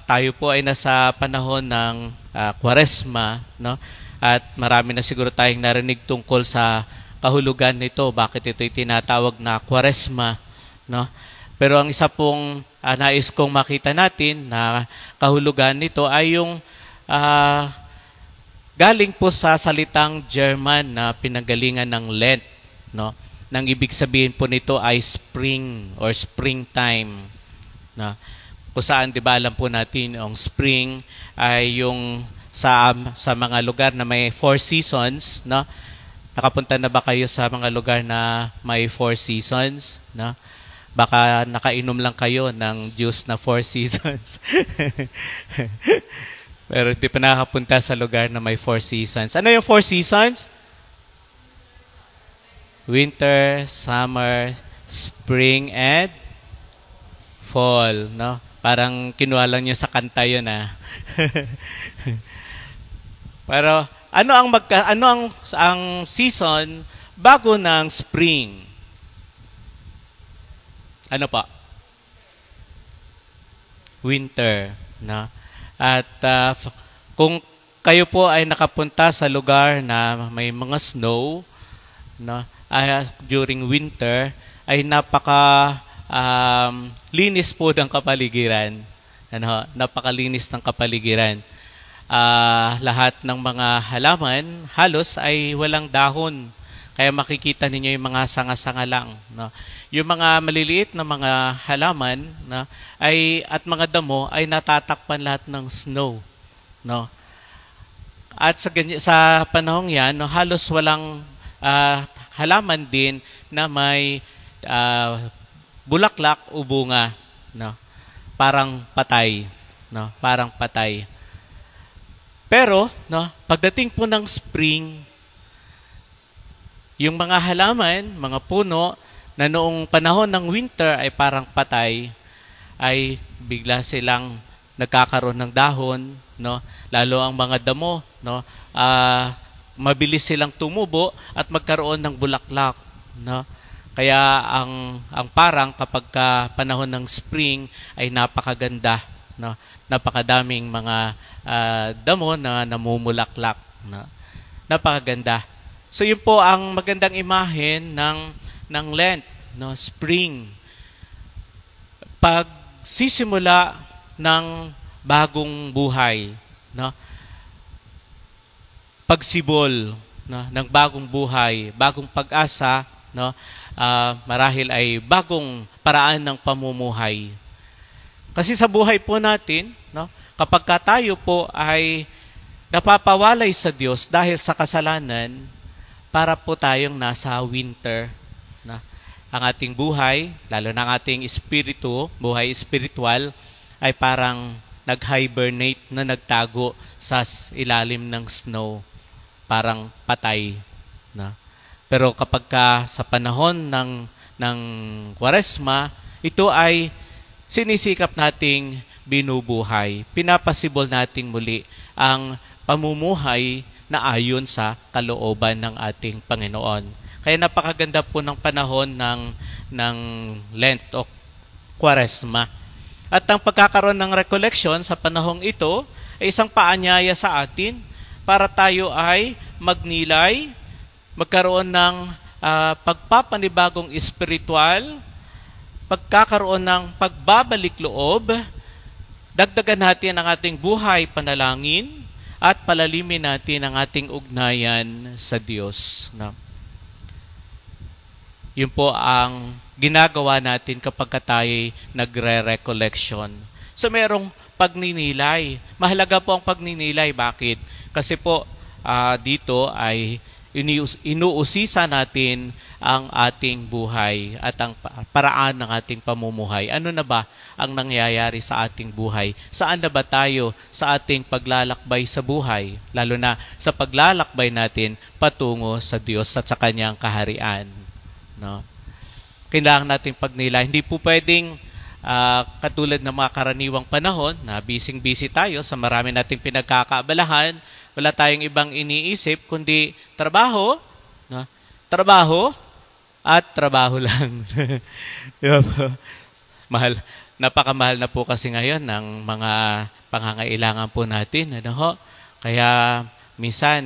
Tayo po ay nasa panahon ng Kwaresma, no? At marami na siguro tayong narinig tungkol sa kahulugan nito, bakit ito'y tinatawag na Kwaresma, no? Pero ang isa pong nais kong makita natin na kahulugan nito ay yung galing po sa salitang German na pinanggalingan ng Lent, no? Nang ibig sabihin po nito ay spring or springtime, no? Kung saan, di ba, alam po natin, yung spring ay yung sa mga lugar na may 4 seasons, no? Nakapunta na ba kayo sa mga lugar na may 4 seasons, no? Baka nakainom lang kayo ng juice na 4 seasons. Pero di pa nakapunta sa lugar na may 4 seasons. Ano yung 4 seasons? Winter, summer, spring, and fall, no? Parang kinuha lang niyo sa kanta yun, Pero ano ang season bago ng spring? Ano pa? Winter, no? At kung kayo po ay nakapunta sa lugar na may mga snow, no? During winter ay linis po ng kapaligiran. Napakalinis ng kapaligiran. Lahat ng mga halaman halos ay walang dahon. Kaya makikita ninyo yung mga sanga-sanga lang, no? Yung mga maliliit na mga halaman, no, at mga damo ay natatakpan lahat ng snow, no? At sa panahong yan, no, halos walang halaman din na may bulaklak o bunga, no? Parang patay, no? Parang patay. Pero, no, pagdating po ng spring, yung mga halaman, mga puno na noong panahon ng winter ay parang patay, ay bigla silang nagkakaroon ng dahon, no? Lalo ang mga damo, no? Mabilis silang tumubo at magkaroon ng bulaklak, no? Kaya ang parang kapag panahon ng spring ay napakaganda, no? Napakadaming mga damo na namumulaklak, no? Napakaganda. So yun po ang magandang imahen ng Lent, no? Spring. Pagsisimula ng bagong buhay, no? Pagsibol, no, ng bagong buhay, bagong pag-asa, no? Marahil ay bagong paraan ng pamumuhay. Kasi sa buhay po natin, no, kapag tayo po ay napapawalay sa Diyos dahil sa kasalanan, para po tayong nasa winter, no? Ang ating buhay, lalo na ang ating espiritu, buhay espiritual, ay parang nag-hibernate na nagtago sa ilalim ng snow. Parang patay, no? Pero kapag sa panahon ng Kwaresma, ito ay sinisikap nating binubuhay. Pinapasibol nating muli ang pamumuhay na ayon sa kalooban ng ating Panginoon. Kaya napakaganda po ng panahon ng Lent o Kwaresma. At ang pagkakaroon ng recollection sa panahong ito ay isang paanyaya sa atin para tayo ay magnilay, magkaroon ng pagpapanibagong espiritual, pagkakaroon ng pagbabalik loob, dagdagan natin ang ating buhay panalangin, at palalimin natin ang ating ugnayan sa Diyos. No? Yun po ang ginagawa natin kapag tayo nagre-recollection. So merong pagninilay. Mahalaga po ang pagninilay. Bakit? Kasi po dito ay inuusisa natin ang ating buhay at ang paraan ng ating pamumuhay. Ano na ba ang nangyayari sa ating buhay? Saan na ba tayo sa ating paglalakbay sa buhay? Lalo na sa paglalakbay natin patungo sa Diyos at sa Kanyang kaharian. No? Kailangan nating pagnilay. Hindi po pwedeng katulad ng mga karaniwang panahon na busy-busy tayo sa marami nating pinagkakaabalahan, wala tayong ibang iniisip kundi trabaho, no? Trabaho at trabaho lang. Diba po? Mahal. Napakamahal na po kasi ngayon ng mga pangangailangan po natin. Ano ho? Kaya minsan,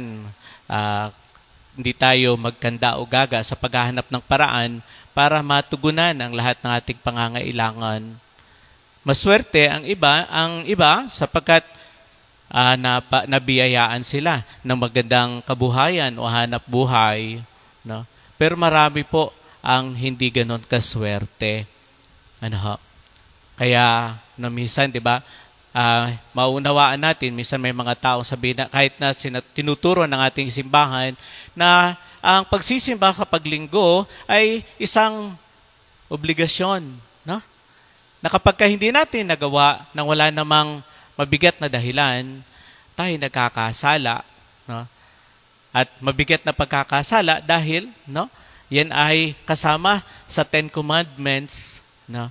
hindi tayo magkanda o gaga sa paghahanap ng paraan para matugunan ang lahat ng ating pangangailangan. Maswerte ang iba sapagkat nabiyayaan sila ng magandang kabuhayan o hanap buhay. No? Pero marami po ang hindi ganon kaswerte. Ano ho? Kaya minsan, di ba, maunawaan natin, minsan may mga tao sabihin na kahit na tinuturo ng ating simbahan na ang pagsisimba kapag linggo ay isang obligasyon. No? Na kapag hindi natin nagawa nang wala namang mabigat na dahilan, tayo nagkakasala. No? At mabigat na pagkakasala dahil yan ay kasama sa Ten Commandments. No?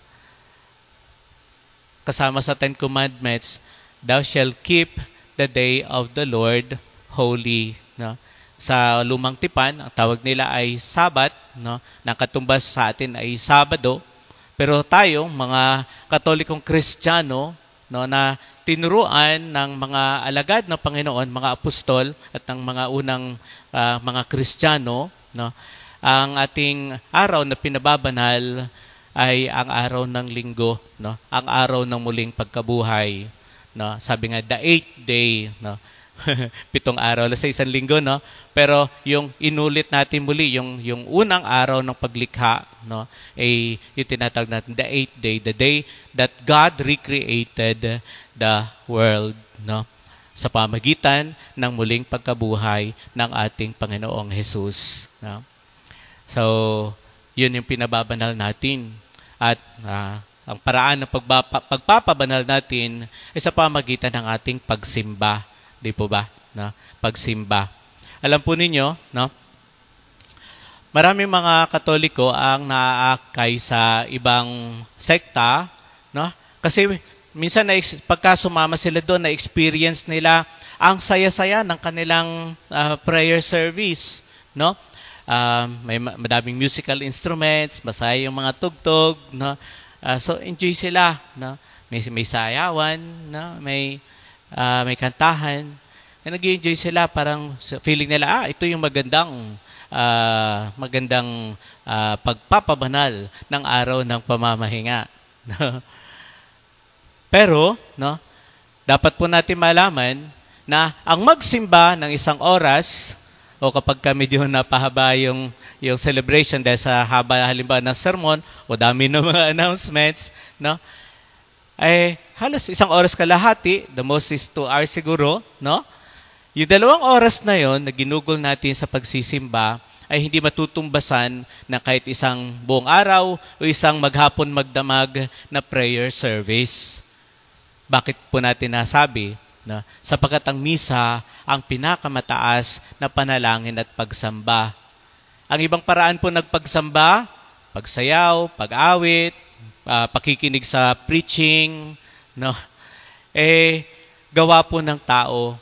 Kasama sa Ten Commandments, thou shalt keep the day of the Lord holy. No? Sa Lumang Tipan, ang tawag nila ay Sabat. No? Nakatumbas sa atin ay Sabado. Pero tayo, mga Katolikong Kristiyano, na tinuruan ng mga alagad ng Panginoon, mga apostol at ng mga unang mga Kristiyano, ang ating araw na pinababanal ay ang araw ng linggo, ang araw ng muling pagkabuhay. Sabi nga, the 8th day, 7 araw sa isang linggo, pero yung inulit natin muli, yung unang araw ng paglikha, ay yung tinatawag natin, the 8th day, the day that God recreated the world, sa pamagitan ng muling pagkabuhay ng ating Panginoong Jesus. So, yun yung pinababanal natin. At ang paraan ng pagpapabanal natin ay sa pamagitan ng ating pagsimba. Di po ba? Pagsimba. Alam po ninyo, maraming mga Katoliko ang naaakay sa ibang sekta, kasi minsan pagka sumama sila doon, na-experience nila ang saya-saya ng kanilang prayer service. May madaming musical instruments, masaya yung mga tugtog, so enjoy sila, may sayawan, may kantahan, nag-enjoy sila, parang feeling nila, ito yung magandang pagpapabanal ng araw ng pamamahinga. Pero, dapat po natin malaman na ang magsimba ng 1 oras, o kapag medyo napahaba yung celebration dahil sa haba halimbawa ng sermon o dami ng mga announcements, ay halos 1 oras kalahati, the most is 2 hours siguro, Yung 2 oras na yon na ginugol natin sa pagsisimba ay hindi matutumbasan ng kahit isang buong araw o isang maghapon magdamag na prayer service. Bakit po natin nasabi? Sapagkat ang misa ang pinakamataas na panalangin at pagsamba. Ang ibang paraan po nagpagsamba, pagsayaw, pag-awit, pakikinig sa preaching, gawa po ng tao.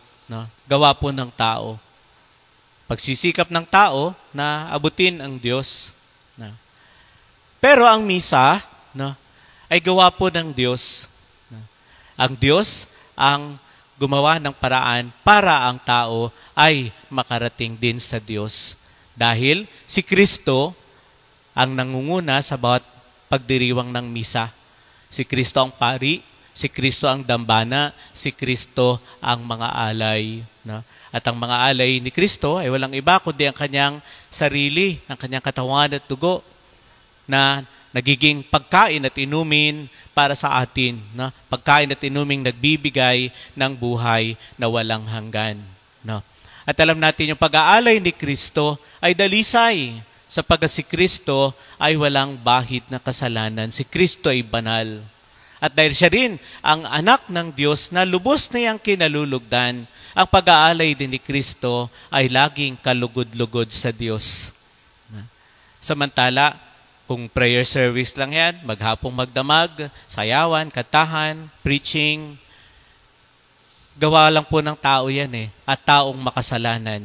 Gawa po ng tao. Pagsisikap ng tao na abutin ang Diyos. Pero ang misa ay gawa po ng Diyos. Ang Diyos ang gumawa ng paraan para ang tao ay makarating din sa Diyos. Dahil si Kristo ang nangunguna sa bawat pagdiriwang ng misa. Si Kristo ang pari, si Kristo ang dambana, si Kristo ang mga alay. At ang mga alay ni Kristo ay walang iba kundi ang kanyang sarili, ang kanyang katawan at dugo na nagiging pagkain at inumin para sa atin. Pagkain at inuming nagbibigay ng buhay na walang hanggan. At alam natin yung pag-aalay ni Kristo ay dalisay sapagkat si Kristo ay walang bahid na kasalanan. Si Kristo ay banal. At dahil siya rin ang anak ng Diyos na lubos na iyang kinalulugdan, ang pag-aalay din ni Kristo ay laging kalugod-lugod sa Diyos. Samantala, kung prayer service lang yan, maghapong magdamag, sayawan, kantahan, preaching, gawa lang po ng tao yan at taong makasalanan.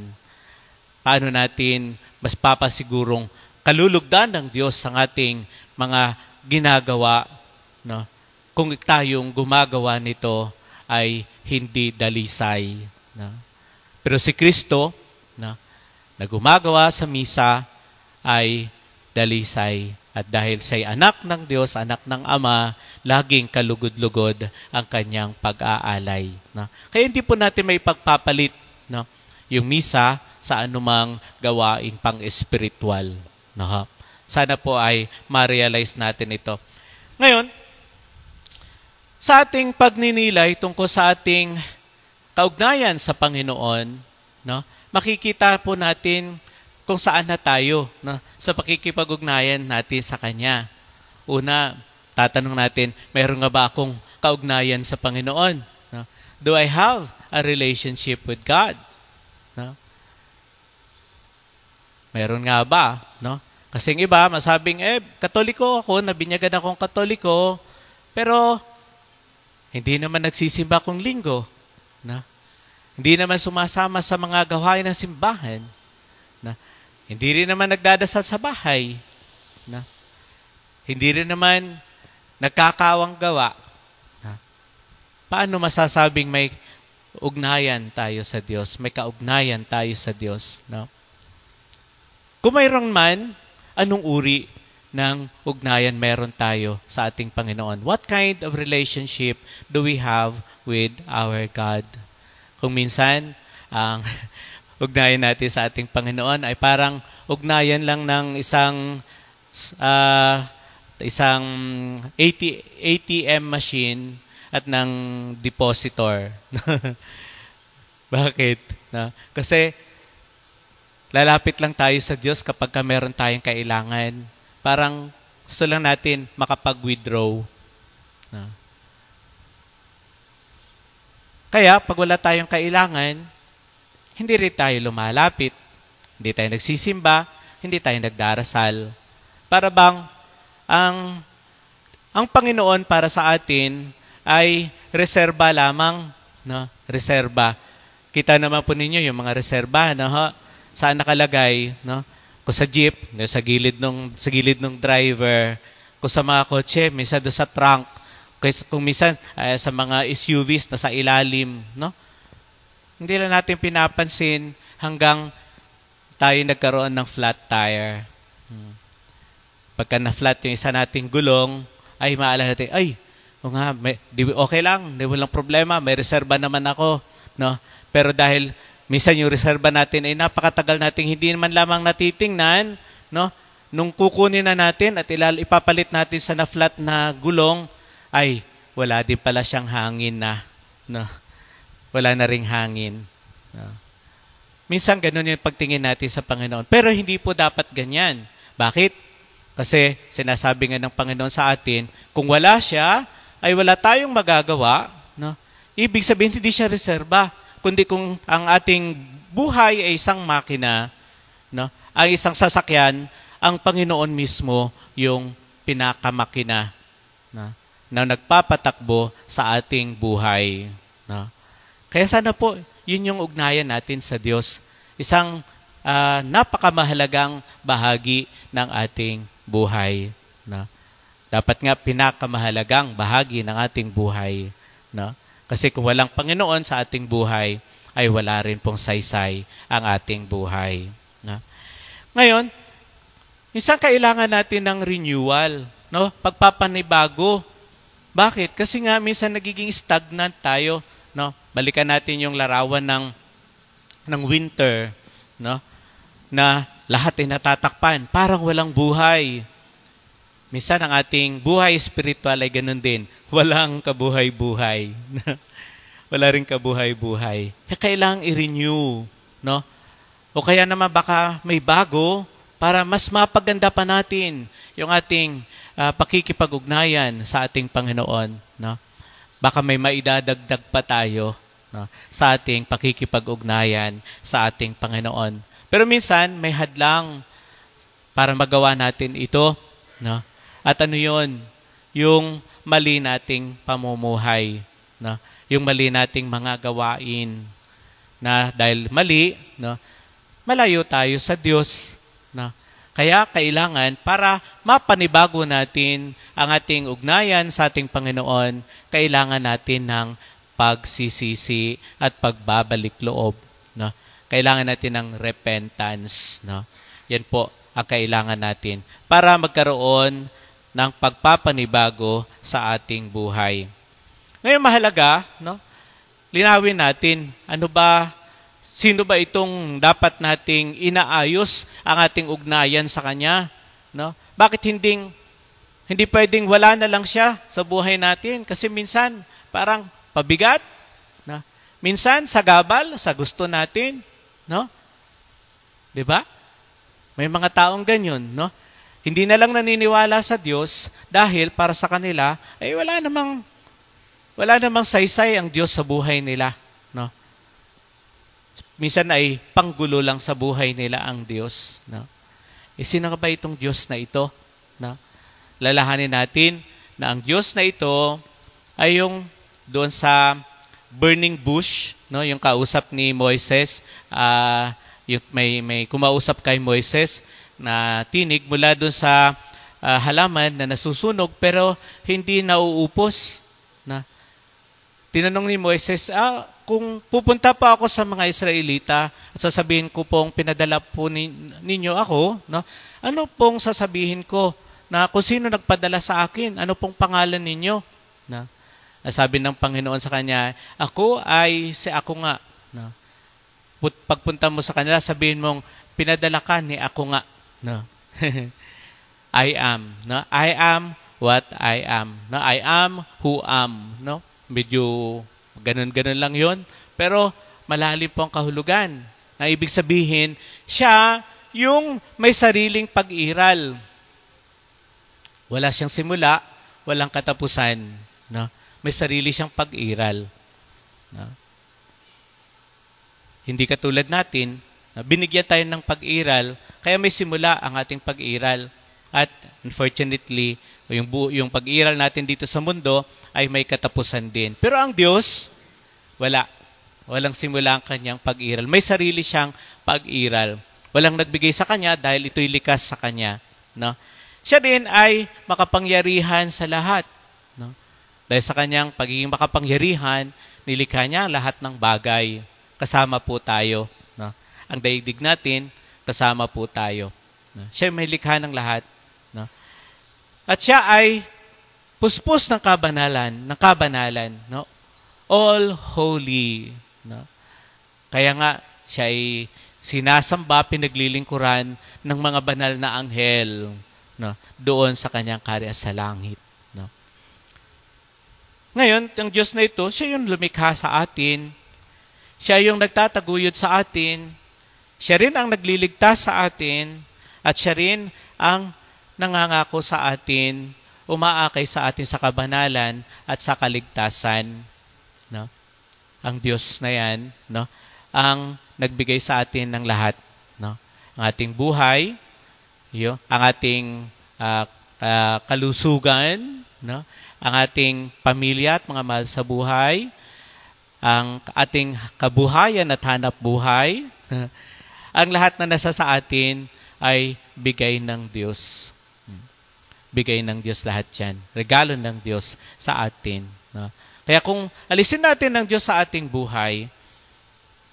Paano natin mas papasigurong kalulugdan ng Diyos ang ating mga ginagawa, kung tayong gumagawa nito ay hindi dalisay. No? Pero si Kristo, no, na gumagawa sa misa ay dalisay. At dahil siya'y anak ng Diyos, anak ng Ama, laging kalugod-lugod ang kanyang pag-aalay. No? Kaya hindi po natin may pagpapalit, no, yung misa sa anumang gawaing pang-espiritual. No? Sana po ay ma-realize natin ito. Ngayon, sa ating pagninilay tungkol sa ating kaugnayan sa Panginoon, no, makikita po natin kung saan na tayo, no, sa pakikipag-ugnayan natin sa Kanya. Una, tatanong natin, mayroon nga ba akong kaugnayan sa Panginoon? No? Do I have a relationship with God? No? Meron nga ba? No? Kasi yung iba, masabing, Katoliko ako, nabinyagan akong Katoliko, pero hindi naman nagsisimba kung linggo. No? Hindi naman sumasama sa mga gawain ng simbahan. No? Hindi rin naman nagdadasal sa bahay. No? Hindi rin naman nagkakawang gawa. No? Paano masasabing may ugnayan tayo sa Diyos? May kaugnayan tayo sa Diyos. No? Kung mayroon man, anong uri ng ugnayan meron tayo sa ating Panginoon? What kind of relationship do we have with our God? Kung minsan, ang ugnayan natin sa ating Panginoon ay parang ugnayan lang ng isang ATM machine at ng depositor. Bakit? No? Kasi lalapit lang tayo sa Diyos kapag meron tayong kailangan. Parang gusto lang natin makapag-withdraw. No? Kaya, pag wala tayong kailangan, hindi rin tayo lumalapit. Hindi tayo nagsisimba, hindi tayo nagdarasal. Para bang ang Panginoon para sa atin ay reserba lamang. No? Reserba. Kita naman po ninyo yung mga reserba. No? Saan nakalagay? No? Kung sa jeep, sa gilid ng driver. Kung sa mga kotse, minsan doon sa trunk. Kung minsan sa mga SUVs na sa ilalim. No? Hindi lang natin pinapansin hanggang tayo nagkaroon ng flat tire. Pagka na-flat yung isa nating gulong, ay maalala natin, okay lang, di walang problema, may reserba naman ako. No? Pero dahil minsan yung reserba natin ay napakatagal nating hindi naman lamang natitingnan, no? Nung kukunin na natin at ipapalit natin sa na-flat na gulong, ay wala din pala siyang hangin na. No? Wala na ring hangin. No? Minsan ganun yung pagtingin natin sa Panginoon. Pero hindi po dapat ganyan. Bakit? Kasi sinasabi nga ng Panginoon sa atin, kung wala siya, ay wala tayong magagawa. No? Ibig sabihin, hindi siya reserba. Kundi kung ang ating buhay ay isang makina, no? Ang isang sasakyan, ang Panginoon mismo yung pinakamakina, no? Na nagpapatakbo sa ating buhay. No? Kaya sana po, yun yung ugnayan natin sa Diyos. Isang napakamahalagang bahagi ng ating buhay. No? Dapat nga pinakamahalagang bahagi ng ating buhay. No? Kasi kung walang Panginoon sa ating buhay, ay wala rin pong saysay ang ating buhay. No? Ngayon, isang kailangan natin ng renewal. No? Pagpapanibago. Bakit? Kasi nga minsan nagiging stagnant tayo. No? Balikan natin yung larawan ng winter, no? Na lahat ay natatakpan, parang walang buhay. Minsan ang ating buhay spiritual ay ganun din. Walang kabuhay-buhay. Wala rin kabuhay-buhay. Kaya kailangang i-renew, no? O kaya naman baka may bago para mas mapaganda pa natin yung ating pakikipag-ugnayan sa ating Panginoon, no? Baka may maidadagdag pa tayo, no, sa ating pakikipag-ugnayan sa ating Panginoon. Pero minsan may hadlang para magawa natin ito, no? At ano 'yon? Yung mali nating pamumuhay, no? Yung mali nating mga gawain na dahil mali, no, malayo tayo sa Diyos, no? Kaya kailangan para mapanibago natin ang ating ugnayan sa ating Panginoon, kailangan natin ng pagsisisi at pagbabalik loob. No? Kailangan natin ng repentance. No? Yan po ang kailangan natin para magkaroon ng pagpapanibago sa ating buhay. Ngayon mahalaga, no? Linawin natin, sino ba itong dapat nating inaayos ang ating ugnayan sa Kanya? No? Bakit hindi pwedeng wala na lang siya sa buhay natin? Kasi minsan parang pabigat, no? Minsan sagabal sa gusto natin, no? 'Di ba? May mga taong ganyan, no? Hindi na lang naniniwala sa Diyos dahil para sa kanila ay wala namang saysay ang Diyos sa buhay nila, no? Minsan ay panggulo lang sa buhay nila ang Diyos, no? Sino ba itong Diyos na ito, no? Lalahanin natin na ang Diyos na ito ay yung doon sa burning bush, no? Yung kausap ni Moises, yung may kumausap kay Moises na tinig mula doon sa halaman na nasusunog pero hindi nauupos, na tinanong ni Moises, kung pupunta pa ako sa mga Israelita at sasabihin ko pong pinadala po ninyo ako, no? Ano pong sasabihin ko na kung sino nagpadala sa akin? Ano pong pangalan ninyo? No? Sabi ng Panginoon sa kanya, ako ay si ako nga. No? Pagpunta mo sa kanila, sabihin mong pinadala ka ni ako nga. No? I am. No? I am what I am. No? I am who am. No? Medyo ganun-ganun lang yon, pero malalim po ang kahulugan. Na ibig sabihin, siya yung may sariling pag-iral. Wala siyang simula, walang katapusan. No? May sarili siyang pag-iral. No? Hindi katulad natin, binigyan tayo ng pag-iral, kaya may simula ang ating pag-iral. At unfortunately, yung pag-iral natin dito sa mundo ay may katapusan din. Pero ang Diyos, walang simula ang kanyang pag-iral. May sarili siyang pag-iral. Walang nagbigay sa kanya dahil ito'y likas sa kanya. No? Siya din ay makapangyarihan sa lahat. No? Dahil sa kanyang pagiging makapangyarihan, nilikha niya ang lahat ng bagay. Kasama po tayo. No? Ang daigdig natin, kasama po tayo. No? Siya may likha ng lahat. No? At siya ay puspos ng kabanalan, no? All holy, no? Kaya nga siya ay sinasamba, pinaglilingkuran ng mga banal na anghel, no? Doon sa kanyang karya sa langit, no? Ngayon, ang Diyos na ito, siya yung lumikha sa atin. Siya yung nagtataguyod sa atin. Siya rin ang nagliligtas sa atin. At siya rin ang nangangako sa atin, umaakay sa atin sa kabanalan at sa kaligtasan. No? Ang Diyos na yan, no? Ang nagbigay sa atin ng lahat. No? Ang ating buhay, ang ating kalusugan, no? Ang ating pamilya at mga mahal sa buhay, ang ating kabuhayan at hanap buhay, ang lahat na nasa sa atin ay bigay ng Diyos. Bigay ng Diyos lahat yan. Regalo ng Diyos sa atin. No? Kaya kung alisin natin ng Diyos sa ating buhay,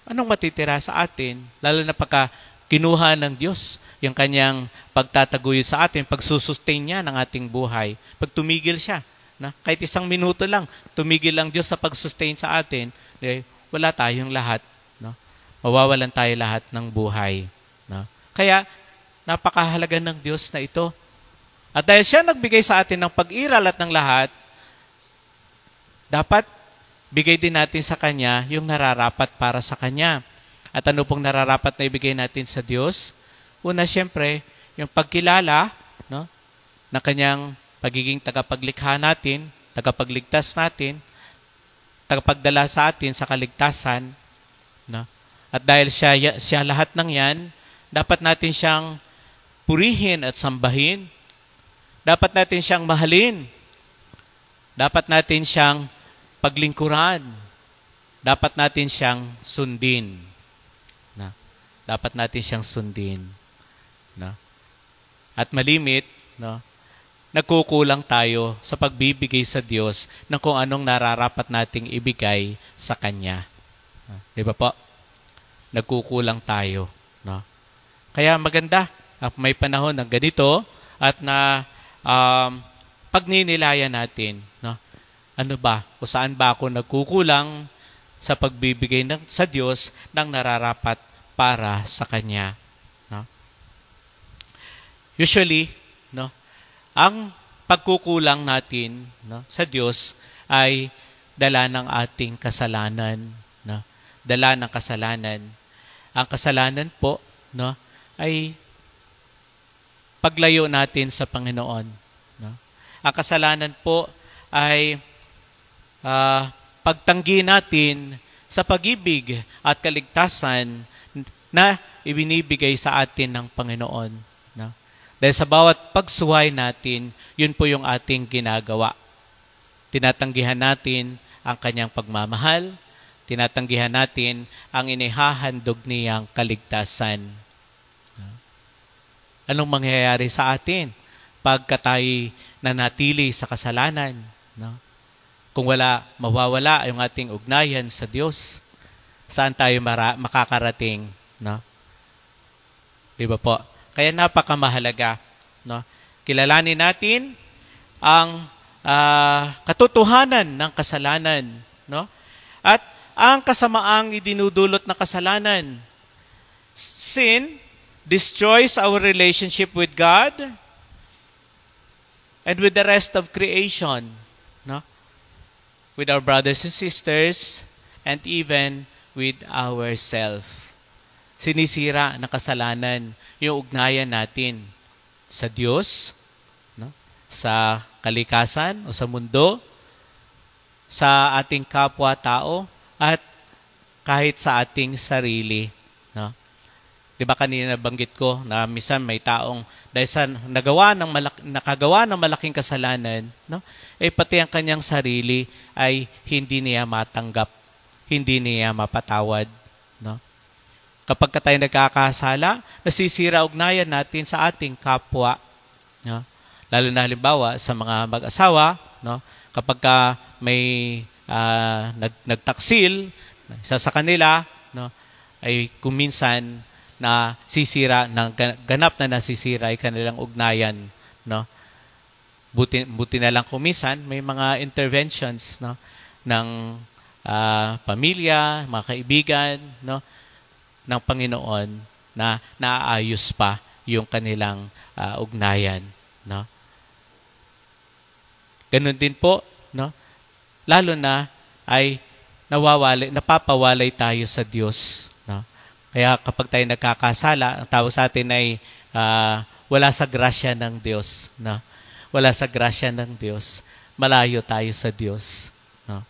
anong matitira sa atin? Lalo na pagka kinuha ng Diyos yung kanyang pagtataguyod sa atin, pagsusustain niya ng ating buhay. Pag tumigil siya, na kahit 1 minuto lang, tumigil ang Diyos sa pagsustain sa atin, wala tayong lahat. No? Mawawalan tayo lahat ng buhay. No? Kaya, napakahalaga ng Diyos na ito. At dahil siya nagbigay sa atin ng pag-iral at ng lahat, dapat bigay din natin sa Kanya yung nararapat para sa Kanya. At ano pong nararapat na ibigay natin sa Diyos? Una, siyempre, yung pagkilala, no, na Kanyang pagiging tagapaglikha natin, tagapagligtas natin, tagapagdala sa atin sa kaligtasan. No? At dahil siya lahat ng yan, dapat natin siyang purihin at sambahin. Dapat natin siyang mahalin. Dapat natin siyang paglingkuran. Dapat natin siyang sundin. Na? Dapat natin siyang sundin. Na? at malimit, no, nagkukulang tayo sa pagbibigay sa Diyos ng kung anong nararapat nating ibigay sa Kanya. Di ba po? Nagkukulang tayo. No? Kaya maganda, may panahon ng ganito at na pagninilayan natin. No? Ano ba? O saan ba ako nagkukulang sa pagbibigay sa Diyos ng nararapat para sa Kanya? No? Usually, no, ang pagkukulang natin, no, sa Diyos ay dala ng ating kasalanan. No? Dala ng kasalanan. Ang kasalanan po, no, ay paglayo natin sa Panginoon. No? Ang kasalanan po ay pagtanggi natin sa pag-ibig at kaligtasan na ibinibigay sa atin ng Panginoon. No? Dahil sa bawat pagsuway natin, yun po yung ating ginagawa. Tinatanggihan natin ang kanyang pagmamahal, tinatanggihan natin ang inihahandog niyang kaligtasan. Anong mangyayari sa atin pagka tayo nanatili sa kasalanan? No? Kung mawawala yung ating ugnayan sa Diyos, saan tayo makakarating? No? Di ba po? Kaya napakamahalaga. No? Kilalanin natin ang katotohanan ng kasalanan. No? At ang kasamaang idinudulot ng kasalanan. Sin destroys our relationship with God and with the rest of creation. No? With our brothers and sisters and even with ourselves. Sinisira ng kasalanan yung ugnayan natin sa Diyos, no? Sa kalikasan o sa mundo, sa ating kapwa-tao, at kahit sa ating sarili. No? Di ba kanina nabanggit ko na minsan may taong dahil sa nakagawa ng malaking kasalanan, no? Pati ang kanyang sarili ay hindi niya matanggap, hindi niya mapatawad. No? Kapag tayo nagkakasala, nasisira ugnayan natin sa ating kapwa. No? Lalo na halimbawa sa mga mag-asawa, no? Kapag may nagtaksil, isa sa kanila, no, ay kuminsan na sisira, ganap na nasisira ay kanilang ugnayan. No? Buti na lang kuminsan, may mga interventions, no, ng pamilya, mga kaibigan, no, ng Panginoon na naaayos pa yung kanilang ugnayan. No? Ganun din po, no? Lalo na ay napapawalay tayo sa Diyos. No? Kaya kapag tayo nagkakasala, ang tawag sa atin ay wala sa grasya ng Diyos. No? Wala sa grasya ng Diyos. Malayo tayo sa Diyos. No?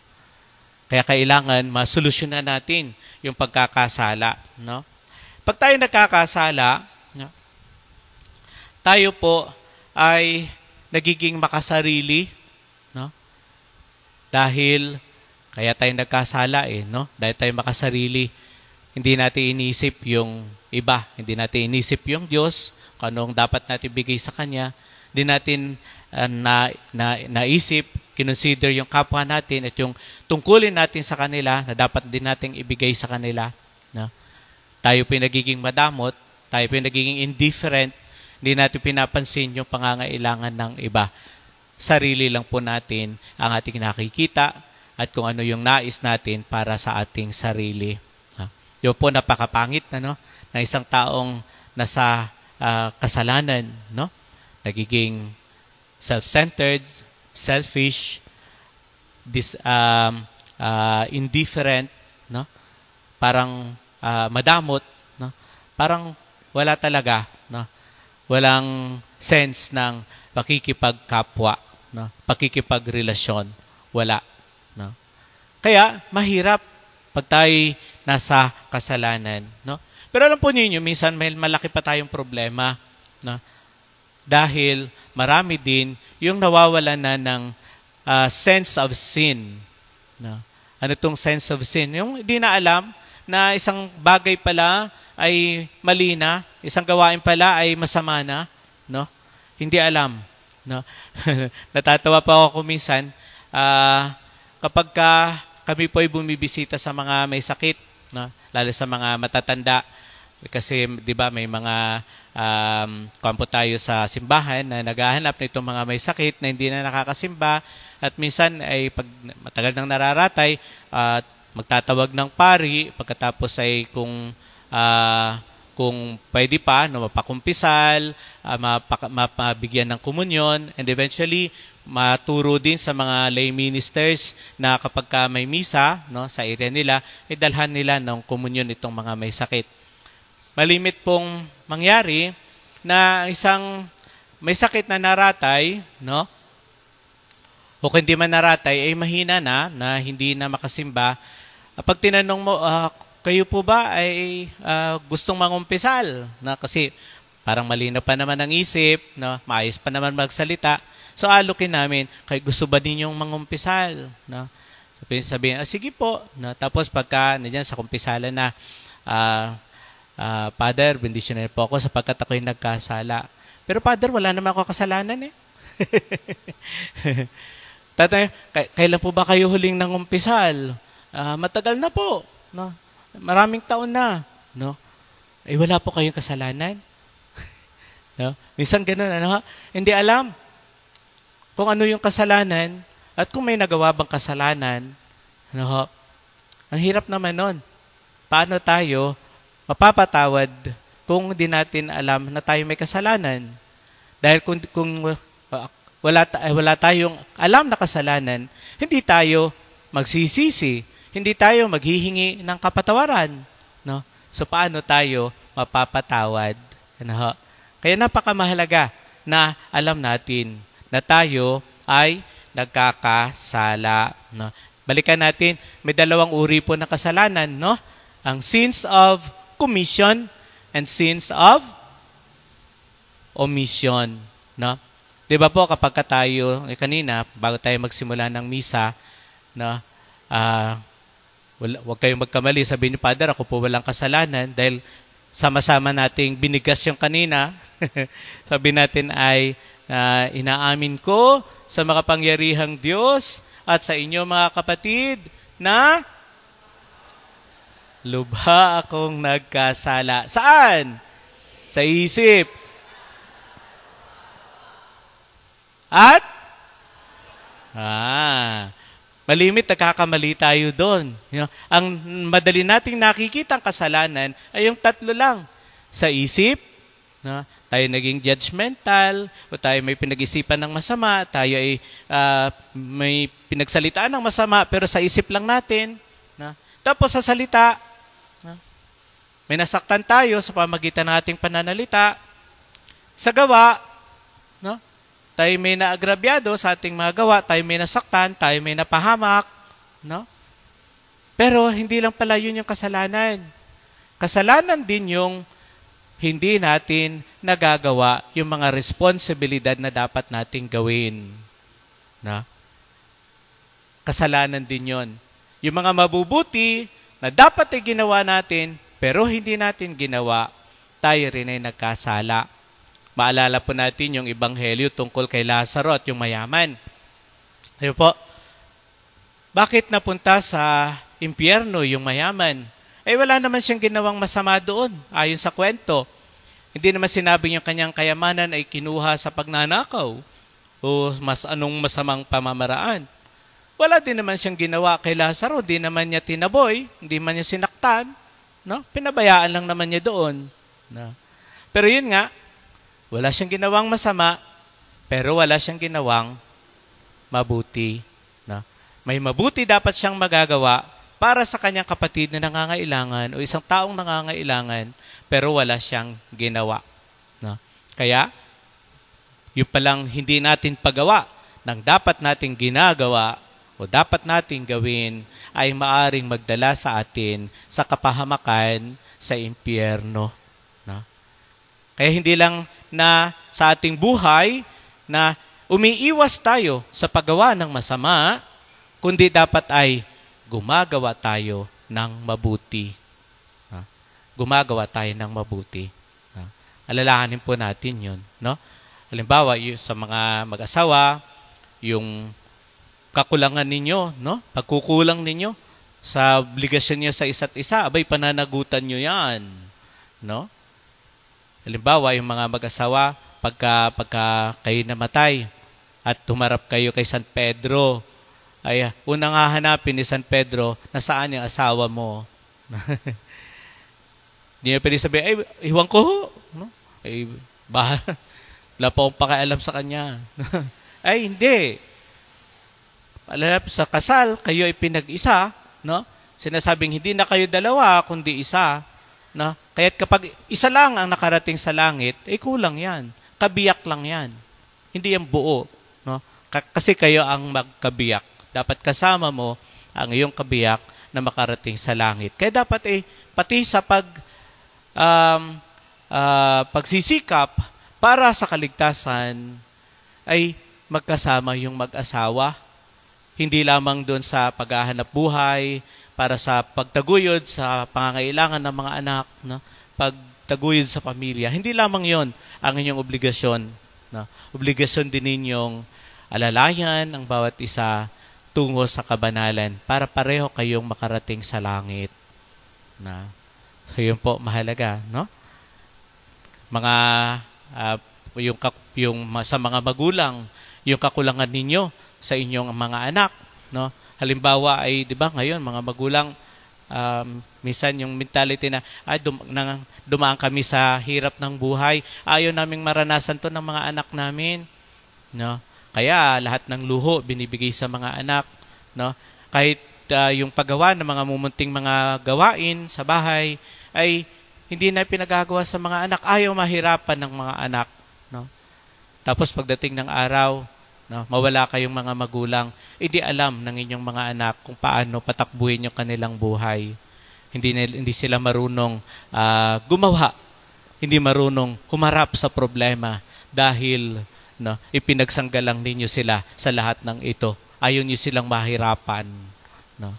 Kaya kailangan masolusyonan natin yung pagkakasala. No? Pag tayo nagkakasala, no, tayo po ay nagiging makasarili. No? Dahil, kaya tayo nagkasala no? Dahil tayo makasarili, hindi natin inisip yung iba, hindi natin inisip yung Diyos, kung anong dapat natin bigay sa Kanya, hindi natin naisip, kinonsider yung kapwa natin at yung tungkulin natin sa kanila na dapat din nating ibigay sa kanila. No? Tayo po nagiging madamot, tayo po nagiging indifferent, hindi natin pinapansin yung pangangailangan ng iba. Sarili lang po natin ang ating nakikita at kung ano yung nais natin para sa ating sarili. Yun po napakapangit na isang taong nasa kasalanan, no? Nagiging self-centered, selfish, indifferent, no? Parang madamot, no? Parang wala talaga, no? Walang sense ng pakikipagkapwa, no? Pakikipagrelasyon, wala. No? Kaya, mahirap pag tayo nasa kasalanan. No? Pero alam po ninyo, minsan may malaki pa tayong problema. No? Dahil marami din yung nawawalan na ng sense of sin. No? Ano itong sense of sin? Yung hindi na alam na isang bagay pala ay mali na, isang gawain pala ay masama na. No? hindi alam. No? Natatawa pa ako minsan kapag kami po ay bumibisita sa mga may sakit, no? Lalo sa mga matatanda. Kasi 'di ba may mga kampo tayo sa simbahan na naghahanap nitong mga may sakit na hindi na nakakasimba at minsan ay pag matagal nang nararatay at magtatawag ng pari pagkatapos ay kung pwede pa no mapakumpisal, mapabigyan ng komunyon and eventually maturo din sa mga lay ministers na kapag may misa no sa area nila idalhan nila ng komunyon itong mga may sakit. Malimit pong mangyari na isang may sakit na naratay, no? O kung hindi man naratay, ay mahina na hindi na makasimba. Pag tinanong mo, kayo po ba ay gustong mangumpisal? Na kasi parang malinaw pa naman ang isip, no? Maayos pa naman magsalita. So alukin namin, kayo gusto ba ninyong mangumpisal? No? Sabihin, sige po. No? Tapos pagka nandiyan sa kumpisalan na, Father, bendisyonan po ako sapagkat ako'y nagkasala. Pero Father, wala naman ako kasalanan eh. Tatay, kailan po ba kayo huling nangumpisal? Matagal na po. No? Maraming taon na. No? Wala po kayong kasalanan. No? Minsan ganun, ano? Hindi alam kung ano yung kasalanan at kung may nagawa bang kasalanan. Ano? Ang hirap naman nun. Paano tayo mapapatawad kung di natin alam na tayo may kasalanan? Dahil kung wala tayong alam na kasalanan, hindi tayo magsisisi, hindi tayo maghihingi ng kapatawaran. No? So paano tayo mapapatawad? Ano? Kaya napakamahalaga na alam natin na tayo ay nagkakasala. No? Balikan natin, may dalawang uri po ng kasalanan. No? Ang sins of commission and sins of omission. No? Di ba po kapag tayo, kanina, bago tayo magsimula ng misa, no, huwag kayong magkamali. Sabi ni Father, ako po walang kasalanan dahil sama-sama nating binigas yung kanina. Sabi natin ay, inaamin ko sa makapangyarihang Diyos at sa inyo mga kapatid na lubha akong nagkasala. Saan? Sa isip. At? Malimit, nagkakamali tayo doon. You know, ang madali nating nakikita ang kasalanan ay yung tatlo lang. Sa isip, no? Tayo naging judgmental, o tayo may pinag-isipan ng masama, tayo ay may pinagsalitaan ng masama, pero sa isip lang natin. No? Tapos sa salita, no? May nasaktan tayo sa pamagitan ng ating pananalita. Sa gawa, no? Tayo may naagrabyado sa ating mga gawa, tayo may nasaktan, tayo may napahamak. No? Pero hindi lang pala yun yung kasalanan. Kasalanan din yung hindi natin nagagawa yung mga responsibilidad na dapat nating gawin. No? Kasalanan din yon. Yung mga mabubuti na dapat ay ginawa natin, pero hindi natin ginawa, tayo rin ay nagkasala. Maalala po natin yung ebanghelyo tungkol kay Lazaro at yung mayaman. Ayun po, bakit napunta sa impyerno yung mayaman? Wala naman siyang ginawang masama doon, ayon sa kwento. Hindi naman sinabi yung kanyang kayamanan ay kinuha sa pagnanakaw o anong masamang pamamaraan. Wala din naman siyang ginawa kay Lazaro, di naman niya tinaboy, hindi man niya sinaktan. No? Pinabayaan lang naman niya doon. No? Pero yun nga, wala siyang ginawang masama, pero wala siyang ginawang mabuti. No? May mabuti dapat siyang magagawa para sa kanyang kapatid na nangangailangan o isang taong nangangailangan, pero wala siyang ginawa. No? Kaya, yung palang hindi natin pagawa ng dapat nating ginagawa o dapat nating gawin ay maaring magdala sa atin sa kapahamakan sa impyerno. No? Kaya hindi lang na sa ating buhay na umiiwas tayo sa paggawa ng masama, kundi dapat ay gumagawa tayo ng mabuti. Gumagawa tayo ng mabuti. Alalahanin po natin yun. No? Halimbawa, sa mga mag-asawa, yung kakulangan ninyo, no? Pagkukulang ninyo sa obligasyon niyo sa isa't isa, abay pananagutan niyo 'yan, no? Halimbawa, yung mga mag-asawa, pagka kayo namatay at tumarap kayo kay San Pedro, ay unang hahanapin ni San Pedro na saan yung asawa mo. Hindi niya pwede sabihin, ay, iwan ko ho. No? Ay, wala pa akong pakialam sa kanya. Ay, hindi. Sa kasal, kayo ay pinag-isa. No? Sinasabing, hindi na kayo dalawa, kundi isa. No? Kaya't kapag isa lang ang nakarating sa langit, ay kulang yan. Kabiyak lang yan. Hindi yan buo. No? Kasi kayo ang magkabiyak. Dapat kasama mo ang iyong kabiyak na makarating sa langit. Kaya dapat pati sa pagsisikap para sa kaligtasan ay magkasama yung mag-asawa. Hindi lamang doon sa paghahanap buhay, para sa pagtaguyod sa pangangailangan ng mga anak, no? Pagtaguyod sa pamilya. Hindi lamang yon ang inyong obligasyon. No? Obligasyon din ninyong alalayan ang bawat isa tungo sa kabanalan para pareho kayong makarating sa langit. Na. So yun po mahalaga, no? Mga sa mga magulang, yung kakulangan ninyo sa inyong mga anak, no? Halimbawa ay 'di ba ngayon mga magulang minsan yung mentality na dumaan kami sa hirap ng buhay, ayaw naming maranasan 'to ng mga anak namin, no? Kaya lahat ng luho binibigay sa mga anak, no? Kahit yung paggawa ng mga mumunting mga gawain sa bahay ay hindi na pinagagawa sa mga anak, ayaw mahirapan ng mga anak, no? Tapos pagdating ng araw, no, mawala kayong mga magulang, hindi alam ng inyong mga anak kung paano patakbuhin yung kanilang buhay. Hindi sila marunong gumawa, hindi marunong humarap sa problema dahil no, ipinagsanggalang ninyo sila sa lahat ng ito. Ayaw niyo silang mahirapan. No?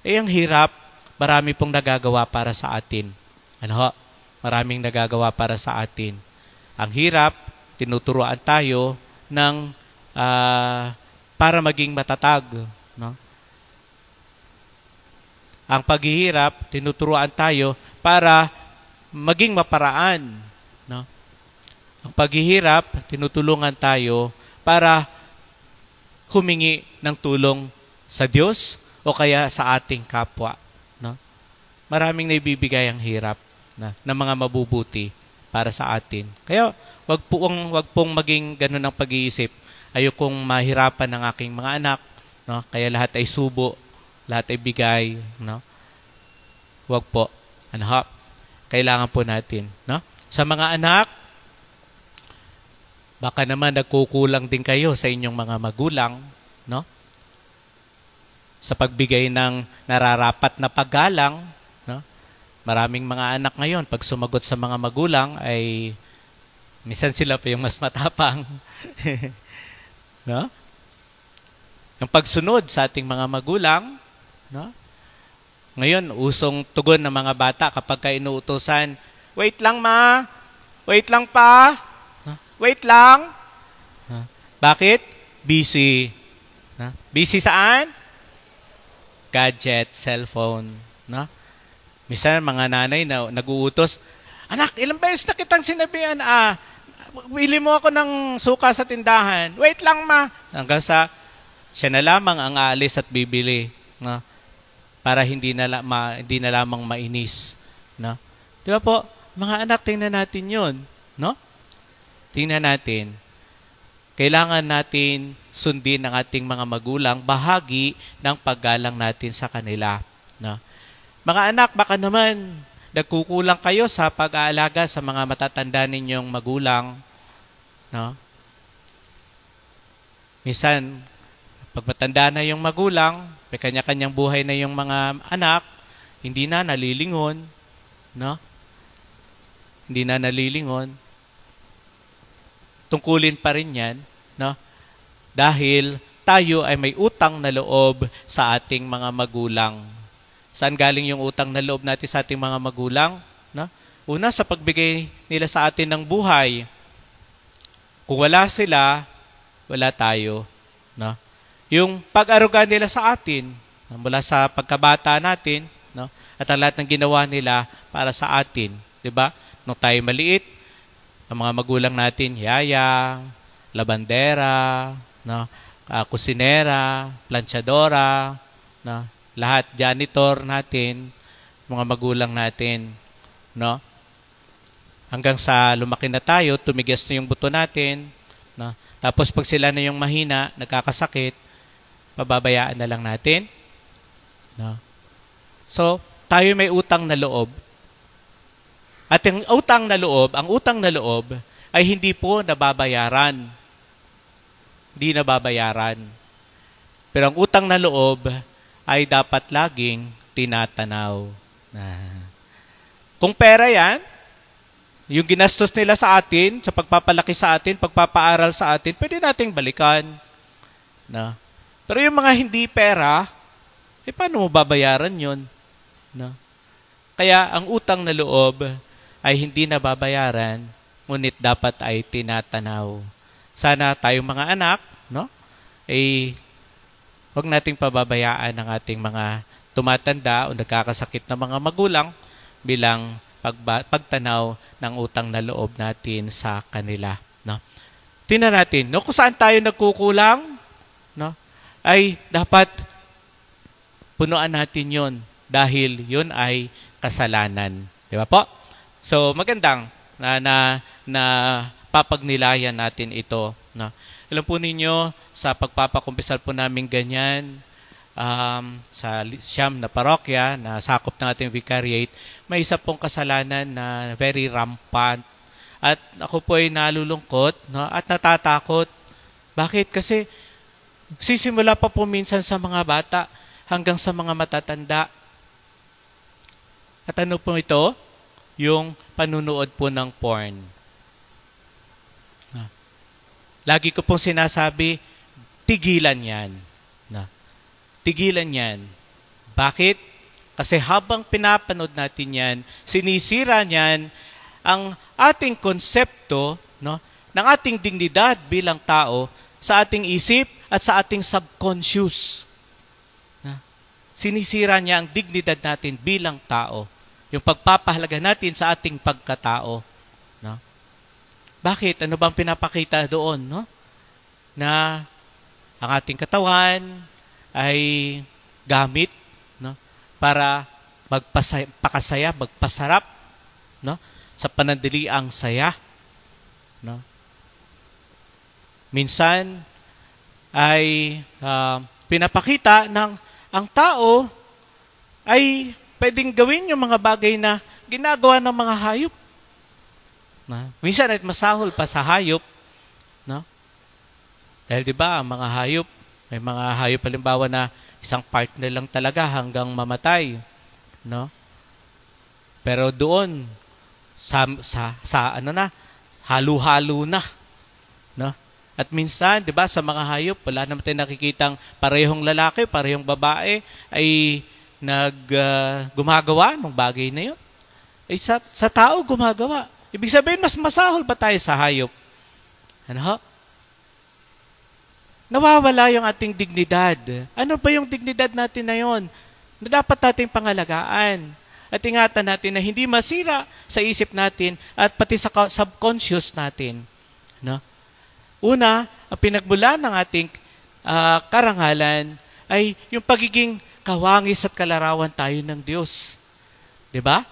Ang hirap, marami pong nagagawa para sa atin. Ano ho? Maraming nagagawa para sa atin. Ang hirap, tinuturuan tayo ng para maging matatag. No? Ang paghihirap, tinuturuan tayo para maging maparaan. No? Ang paghihirap, tinutulungan tayo para humingi ng tulong sa Diyos o kaya sa ating kapwa. No? Maraming naibibigay ang hirap na mga mabubuti para sa atin. Kaya wag pong maging ganun ang pag-iisip. Ayokong mahirapan ng aking mga anak, no? Kaya lahat ay subo, lahat ay bigay, no? Wag po. Ano ha? Kailangan po natin, no? Sa mga anak, baka naman nagkukulang din kayo sa inyong mga magulang, no? Sa pagbigay ng nararapat na paggalang, no? Maraming mga anak ngayon, pag sumagot sa mga magulang, ay minsan sila pa yung mas matapang. No? Yung pagsunod sa ating mga magulang, no? Ngayon, usong tugon ng mga bata kapag inuutosan, wait lang ma, wait lang pa, wait lang. Bakit? Busy. Busy saan? Gadget, cellphone. No? Minsan, mga nanay na nag-uutos, anak, ilang beses na kitang sinabihan, bili mo ako ng suka sa tindahan. Wait lang ma. Hanggang sa siya na lamang ang aalis at bibili. No? Para hindi na lamang mainis. No? Di ba po? Mga anak, tingnan natin yun. No? Tingnan natin. Kailangan natin sundin ang ating mga magulang, bahagi ng paggalang natin sa kanila. No? Mga anak, baka naman nagkukulang kayo sa pag-aalaga sa mga matatanda ninyong magulang. No? Minsan, pag matanda na yung magulang, may kanya-kanyang buhay na yung mga anak, hindi na nalilingon. No? Hindi na nalilingon. Tungkulin pa rin yan. No? Dahil tayo ay may utang na loob sa ating mga magulang. Saan galing yung utang na loob natin sa ating mga magulang? No? Una, sa pagbigay nila sa atin ng buhay. Kung wala sila, wala tayo. No? Yung pag-aruga nila sa atin, mula sa pagkabata natin, no? At ang lahat ng ginawa nila para sa atin. Diba? Nung tayo maliit, ang mga magulang natin, yaya, labandera, no? Kusinera, planchadora, no? Lahat, janitor natin, mga magulang natin. No? Hanggang sa lumaki na tayo, tumigas na yung buto natin. No? Tapos pag sila na yung mahina, nagkakasakit, pababayaan na lang natin. No? So, tayo may utang na loob. At ang utang na loob ay hindi po nababayaran. Hindi nababayaran. Pero ang utang na loob ay dapat laging tinatanaw. Kung pera yan, yung ginastos nila sa atin, sa pagpapalaki sa atin, pagpapaaral sa atin, pwede nating balikan. No? Pero yung mga hindi pera, paano mo babayaran yun? No? Kaya ang utang na loob ay hindi nababayaran, ngunit dapat ay tinatanaw. Sana tayong mga anak, no? Huwag nating pababayaan ang ating mga tumatanda o nagkakasakit na mga magulang bilang pagtanaw ng utang na loob natin sa kanila. No? Tingnan natin, no? Kung saan tayo nagkukulang, no? Ay dapat punuan natin yon dahil yon ay kasalanan. Di ba po? So, magandang na papagnilayan natin ito. No? Alam po ninyo, sa pagpapakumpisal po namin ganyan, sa siyam na parokya na sakop ng ating vicariate, may isa pong kasalanan na very rampant. At ako po ay nalulungkot, no? At natatakot. Bakit? Kasi sisimula pa po minsan sa mga bata hanggang sa mga matatanda. At ano po ito? Yung panunood po ng porn. Lagi ko pong sinasabi, tigilan yan. Tigilan yan. Bakit? Kasi habang pinapanood natin yan, sinisira niyan ang ating konsepto, no, ng ating dignidad bilang tao sa ating isip at sa ating subconscious. Sinisira niya ang dignidad natin bilang tao. Yung pagpapahalaga natin sa ating pagkatao. No? Bakit? Ano bang pinapakita doon? No? Na ang ating katawan ay gamit, no? Para magpakasaya, magpasarap, no? Sa panandaliang saya. No? Minsan ay pinapakita ng ang tao ay pwedeng gawin yung mga bagay na ginagawa ng mga hayop. Minsan ay masahol pa sa hayop. No? Dahil diba, ang mga hayop, may mga hayop halimbawa na isang partner lang talaga hanggang mamatay. No? Pero doon, sa ano na, halo-halo na. No? At minsan, diba, sa mga hayop, wala naman tayo nakikitang parehong lalaki, parehong babae, ay gumagawa ng bagay na yun. Ay sa tao gumagawa. Ibig sabihin, mas masahol ba tayo sa hayop? Ano ho? Nawawala yung ating dignidad. Ano ba yung dignidad natin na yun? Na dapat nating pangalagaan. At ingatan natin na hindi masira sa isip natin at pati sa subconscious natin. No? Una, ang pinagmulan ng ating karangalan ay yung pagiging kawangis at kalarawan tayo ng Diyos. Diba?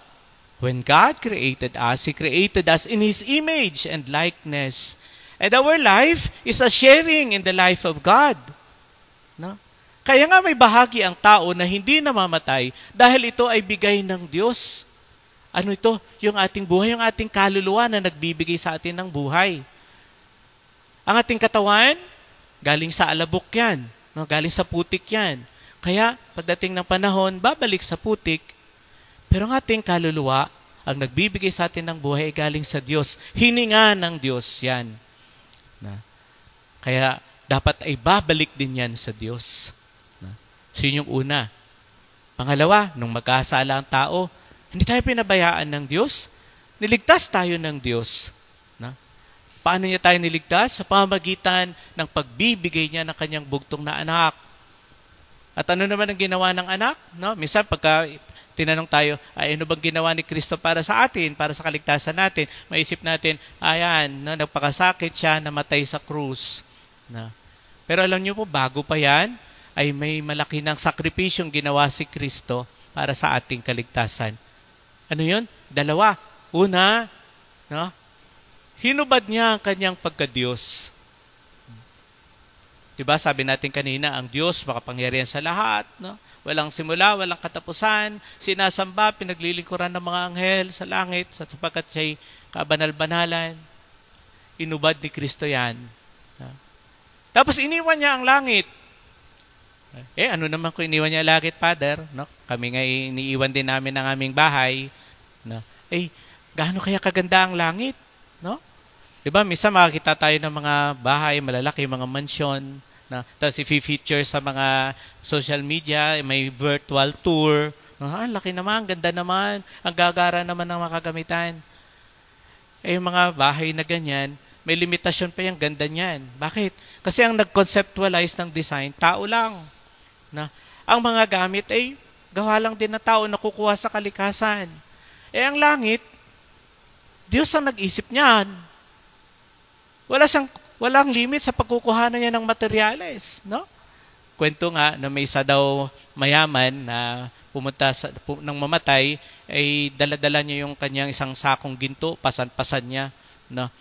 When God created us, He created us in His image and likeness. And our life is a sharing in the life of God. No? Kaya nga may bahagi ang tao na hindi namamatay dahil ito ay bigay ng Diyos. Ano ito? Yung ating buhay, yung ating kaluluwa na nagbibigay sa atin ng buhay. Ang ating katawan, galing sa alabok yan. No? Galing sa putik yan. Kaya pagdating ng panahon, babalik sa putik. Pero ang ating kaluluwa, ang nagbibigay sa atin ng buhay ay galing sa Diyos. Hininga ng Diyos yan. Kaya dapat ay babalik din yan sa Diyos. So yun yung una. Pangalawa, nung magkasala ang tao, hindi tayo pinabayaan ng Diyos. Niligtas tayo ng Diyos. Paano niya tayo niligtas? Sa pamamagitan ng pagbibigay niya ng kanyang bugtong na anak. At ano naman ang ginawa ng anak? No? Minsan pagka tinanong tayo, ay ano bang ginawa ni Kristo para sa atin, para sa kaligtasan natin? Maisip natin, ayan, no, nagpakasakit siya, namatay sa krus. No? Pero alam niyo po, bago pa yan, ay may malaki ng sakripisyong ginawa si Kristo para sa ating kaligtasan. Ano yun? Dalawa. Una, no? Hinubad niya ang kanyang pagka-Diyos. Diba, sabi natin kanina, ang Diyos makapangyarihan sa lahat. No? Walang simula, walang katapusan. Sinasamba, pinaglilingkuran ng mga anghel sa langit sapagkat siya'y kabanal-banalan. Inubad ni Kristo yan. No? Tapos iniwan niya ang langit. Ano naman kung iniwan niya langit, Father? No? Kami nga iniiwan din namin ang aming bahay. No? Gaano kaya kaganda ang langit? No? Diba, minsan makakita tayo ng mga bahay, malalaki, mga mansyon, na tapos i-feature sa mga social media, may virtual tour. Ang laki naman, ganda naman, ang gagara naman ng makagamitan. Yung mga bahay na ganyan, may limitasyon pa yung ganda niyan. Bakit? Kasi ang nag-conceptualize ng design, tao lang. Na, ang mga gamit ay gawa lang din na tao na kukuha sa kalikasan. Ang langit, Diyos ang nag-isip niyan. Walang limit sa pagkukuhanan niya ng materyales, no? Kwento nga na may isa daw mayaman na pumunta nang mamatay, ay dala-dala niya yung kanyang isang sakong ginto, pasan-pasan niya, no?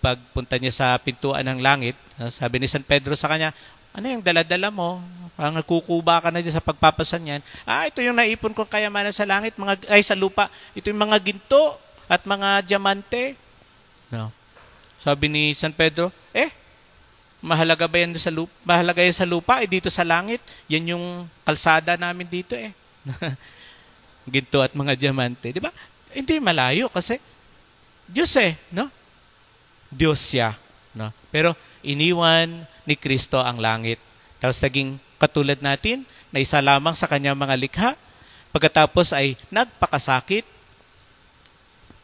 Pagpunta niya sa pintuan ng langit, sabi ni San Pedro sa kanya, ano yung dala-dala mo? Parang nagkukuba ka na dyan sa pagpapasan yan. Ito yung naipon kong kayamanan sa langit, sa lupa. Ito yung mga ginto at mga diamante. No. Sabi ni San Pedro, mahalaga ba yan sa lupa? Mahalaga yan sa lupa, dito sa langit. Yan yung kalsada namin dito Ginto at mga diamante. Di ba? Hindi malayo kasi Diyos no? Diyos siya. No? Pero iniwan ni Kristo ang langit. Tapos naging katulad natin na isa lamang sa kanyang mga likha. Pagkatapos ay nagpakasakit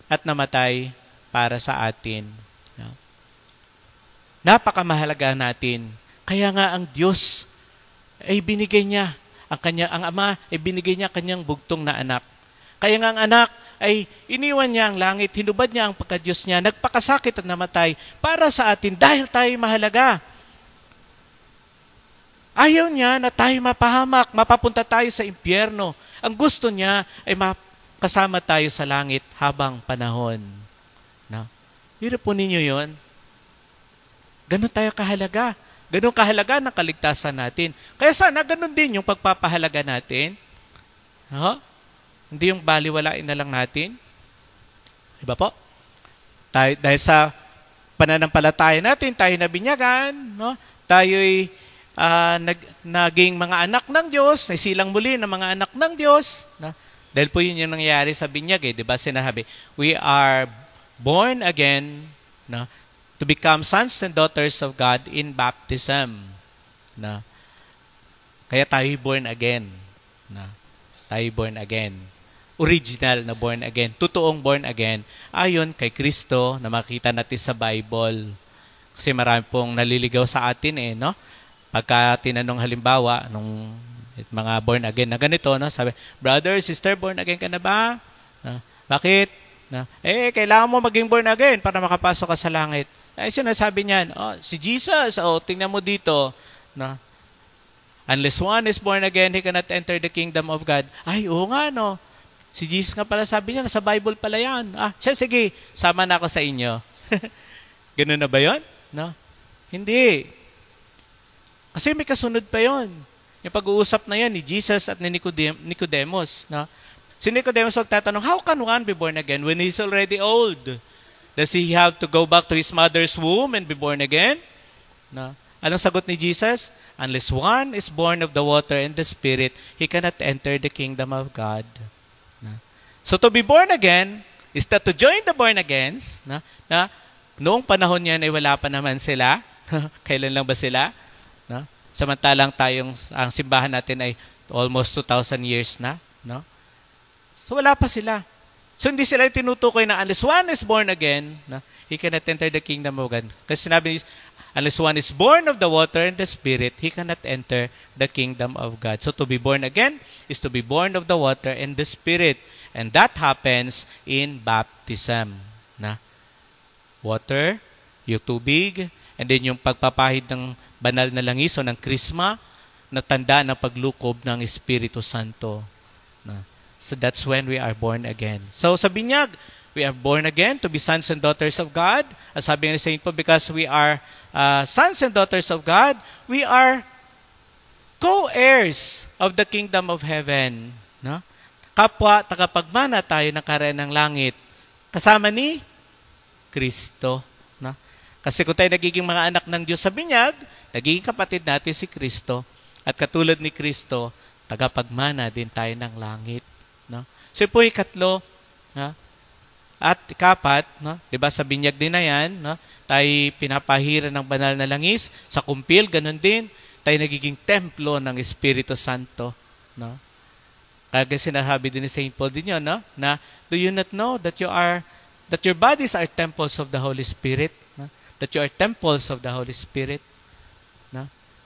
at namatay para sa atin. No? Napakamahalaga natin. Kaya nga ang Diyos ay binigay niya, ang Ama ay binigay niya kanyang bugtong na anak. Kaya nga ang anak ay iniwan niya ang langit, hinubad niya ang pagka-Diyos niya, nagpakasakit at namatay para sa atin dahil tayo mahalaga. Ayaw niya na tayo mapahamak, mapapunta tayo sa impyerno. Ang gusto niya ay makasama tayo sa langit habang panahon. No? Hiro po ninyo yun. Ganun tayo kahalaga. Ganun kahalaga ng kaligtasan natin. Kaya sana ganun din yung pagpapahalaga natin. No? Hindi yung baliwalain na lang natin. Diba po? Dahil sa pananampalataya natin, tayo nabinyagan, no? Tayo'y naging mga anak ng Diyos, naisilang muli ng mga anak ng Diyos. No? Dahil po yun yung nangyayari sa binyag. Diba sinasabi, we are born again, no? To become sons and daughters of God in baptism. No? Kaya tayo born again. No? Tayo born again. Original na born again. Totoong born again. Ayon kay Kristo na makita natin sa Bible. Kasi marami pong naliligaw sa atin no? Pagka tinanong halimbawa, nung mga born again na ganito, no? Sabi, brother, sister, born again ka na ba? Bakit? Kailangan mo maging born again para makapasok ka sa langit. Sinasabi niyan, si Jesus, tingnan mo dito. No? Unless one is born again, he cannot enter the kingdom of God. Oo nga, no? Si Jesus nga pala sabi niya, sa Bible pala yan. Sige, sama na ako sa inyo. Ganun na ba yun? No? Hindi. Kasi may kasunod pa yon. Yung pag-uusap na yan ni Jesus at ni Nicodemus. No? Si Nicodemus magtatanong, how can one be born again when he's already old? Does he have to go back to his mother's womb and be born again? No? Anong sagot ni Jesus? Unless one is born of the water and the Spirit, he cannot enter the kingdom of God. No? So to be born again is that to join the born agains, no? Na noong panahon niyan ay wala pa naman sila. Kailan lang ba sila? No? Samantalang ang simbahan natin ay almost 2,000 years na. No? So wala pa sila. So hindi sila tinutukoy na unless one is born again, he cannot enter the kingdom of God. Kasi sinabi, unless one is born of the water and the Spirit, he cannot enter the kingdom of God. So to be born again is to be born of the water and the Spirit. And that happens in baptism. Water, yung tubig, and then yung pagpapahid ng banal na langis o ng krisma na tanda ng paglukob ng Espiritu Santo. So that's when we are born again. So sa binyag, we are born again to be sons and daughters of God. As sabi ni Saint Paul, because we are sons and daughters of God, we are co-heirs of the kingdom of heaven. Kapwa, tagapagmana tayo ng karyan ng langit. Kasama ni Kristo. Kasi kung tayo nagiging mga anak ng Diyos sa binyag, nagiging kapatid natin si Kristo. At katulad ni Kristo, tagapagmana din tayo ng langit. So po ikatlo, at ikapat, diba sa binyag din na yan, tayo pinapahira ng banal na langis, sa kumpil, ganun din, tayo nagiging templo ng Espiritu Santo. Kaya sinasabi din ni Saint Paul din yun, na do you not know that your bodies are temples of the Holy Spirit? That you are temples of the Holy Spirit.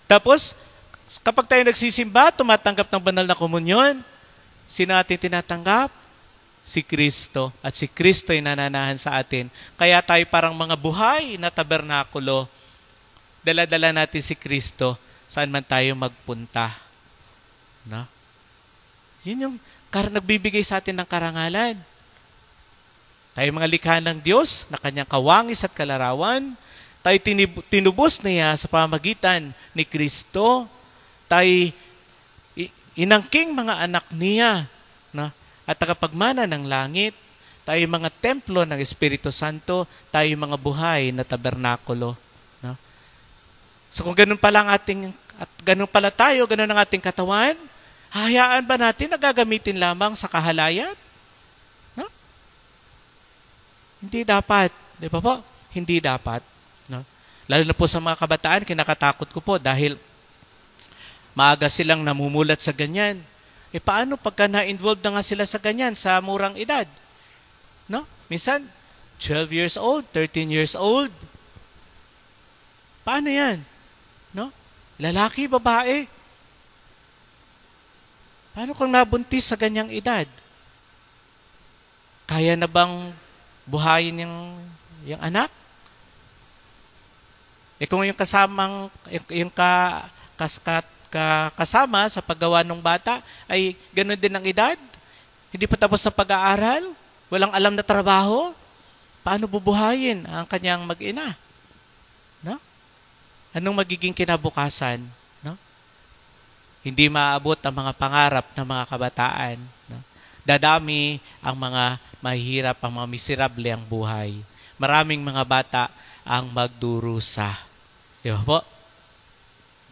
Tapos, kapag tayo nagsisimba, tumatanggap ng banal na komunyon, sino atin tinatanggap? Si Kristo. At si Kristo ay nananahan sa atin. Kaya tayo parang mga buhay na tabernakulo. Dala-dala natin si Kristo saan man tayo magpunta. Yun yung nagbibigay sa atin ng karangalan. Tayo mga likha ng Diyos na kanyang kawangis at kalarawan. Tayo tinubos niya sa pamagitan ni Kristo. Tayo inangking mga anak niya at tagapagmana ng langit. Tayo mga templo ng Espiritu Santo. Tayo mga buhay na tabernakulo. So kung ganun pala at ganun pala tayo, ganun ang ating katawan, hahayaan ba natin na gagamitin lamang sa kahalayan? Hindi dapat. Di ba po? Hindi dapat. Lalo na po sa mga kabataan, kinakatakot ko po dahil maaga silang namumulat sa ganyan. Paano pagka na-involved na nga sila sa ganyan, sa murang edad? Minsan, 12 years old, 13 years old. Paano yan? Lalaki, babae. Paano kung nabuntis sa ganyang edad? Kaya na bang buhayin yung anak? Kung yung kasama sa paggawa ng bata ay ganoon din ang edad, hindi pa tapos sa pag-aaral, walang alam na trabaho, paano bubuhayin ang kanyang mag-ina? Anong magiging kinabukasan? Hindi maaabot ang mga pangarap ng mga kabataan. Dadami ang mga mahihirap, ang mga miserable ang buhay. Maraming mga bata ang magdurusa. Di ba po?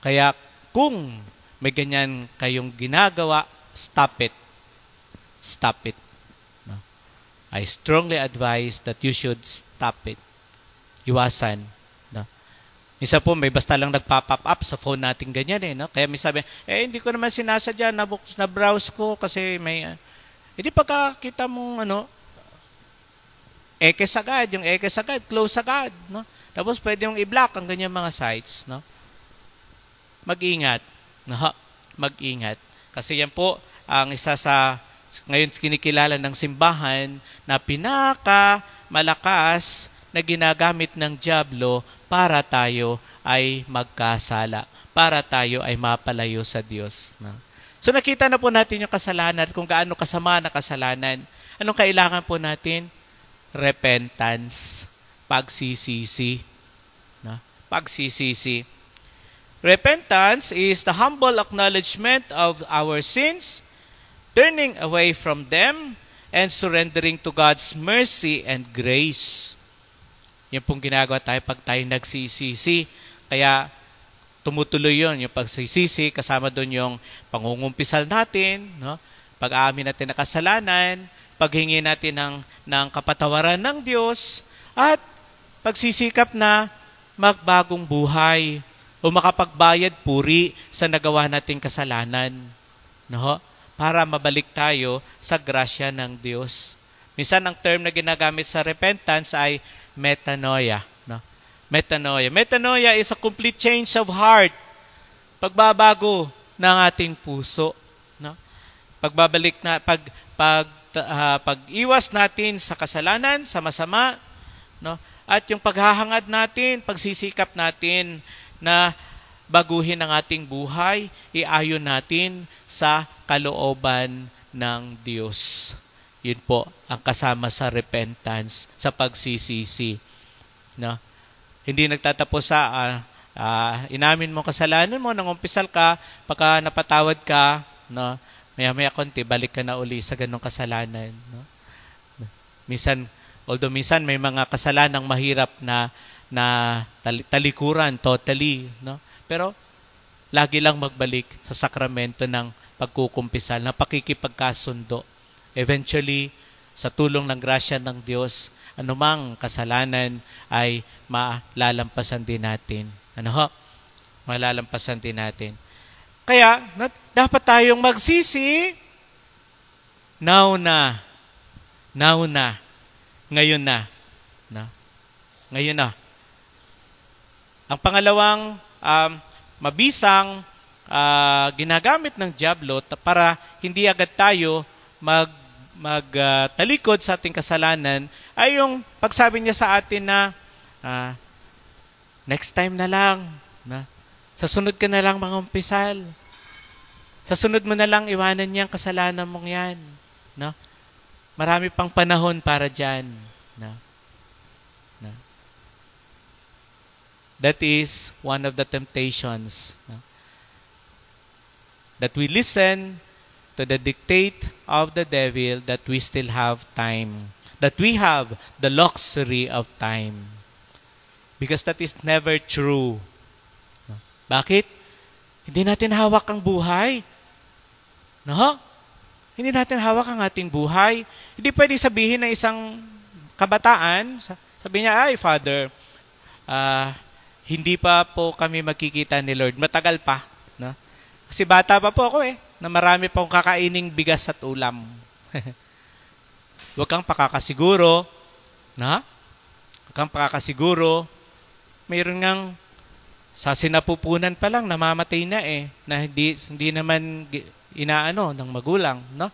Kaya kung may ganyan kayong ginagawa, stop it. Stop it. I strongly advise that you should stop it. Iwasan. Minsan po, may basta lang nagpa-pop up sa phone natin ganyan Kaya may sabi, hindi ko naman sinasadya, na-browse ko kasi may... Hindi pagkakita mong ekes agad, yung ekes agad, close agad. Tapos pwede mong i-block ang ganyan mga sites. Mag-ingat. Mag-ingat. Kasi yan po, ang isa sa, ngayon kinikilala ng simbahan na pinaka-malakas na ginagamit ng dyablo para tayo ay magkasala. Para tayo ay mapalayo sa Diyos. So nakita na po natin yung kasalanan, kung gaano kasama na kasalanan. Anong kailangan po natin? Repentance. Pagsisisi. Pagsisisi. Repentance is the humble acknowledgement of our sins, turning away from them, and surrendering to God's mercy and grace. Yan pong ginagawa tayo pag tayo nagsisisi. Kaya tumutuloy yun, yung pagsisisi, kasama doon yung pangungumpisal natin, pag-aamin natin na kasalanan, paghingi natin ng kapatawaran ng Diyos, at pagsisikap na magbagong buhay o makapagbayad puri sa nagawa nating kasalanan. Para mabalik tayo sa grasya ng Diyos. Minsan ang term na ginagamit sa repentance ay metanoia. No? Metanoia. Metanoia is a complete change of heart. Pagbabago ng ating puso. No? Pagbabalik na, pag-iwas natin sa kasalanan, sa masama, no? At yung paghahangad natin, pagsisikap natin na baguhin ang ating buhay, iayon natin sa kalooban ng Diyos. Yun po ang kasama sa repentance, sa pagsisisi. No? Hindi nagtatapos sa inamin mo kasalanan mo, nangumpisal ka, pagka napatawad ka, no? Maya-maya konti, balik ka na uli sa ganong kasalanan. No? Although minsan may mga kasalanang mahirap na talikuran totally, no? Pero lagi lang magbalik sa sakramento ng pagkukumpisal, na pakikipagkasundo. Eventually, sa tulong ng grasya ng Diyos, anumang kasalanan ay malalampasan din natin. Ano ho? Malalampasan din natin. Kaya, dapat tayong magsisi. Now na. Ngayon na. Ngayon na. Ang pangalawang mabisang ginagamit ng dyablo para hindi agad tayo magtalikod sa ating kasalanan ay yung pagsabi niya sa atin na next time na lang. Sa sunod ka na lang mangumpisal. Sa sunod mo na lang iwanan niyang kasalanan mong yan. No? Marami pang panahon para dyan. No? No? That is one of the temptations. No? That we listen to the dictate of the devil, that we still have time. That we have the luxury of time. Because that is never true. No? Bakit? Hindi natin hawak ang buhay. No? Hindi natin hawak ang ating buhay. Hindi pwede sabihin ng isang kabataan, sabi niya, ay, Father, hindi pa po kami magkikita ni Lord. Matagal pa. No? Kasi bata pa po ako na marami pong kakaining bigas at ulam. Huwag kang pakakasiguro. No? Huwag kang pakakasiguro. Mayroon ngang sa sinapupunan pa lang, namamatay na na hindi naman inaano ng magulang, no?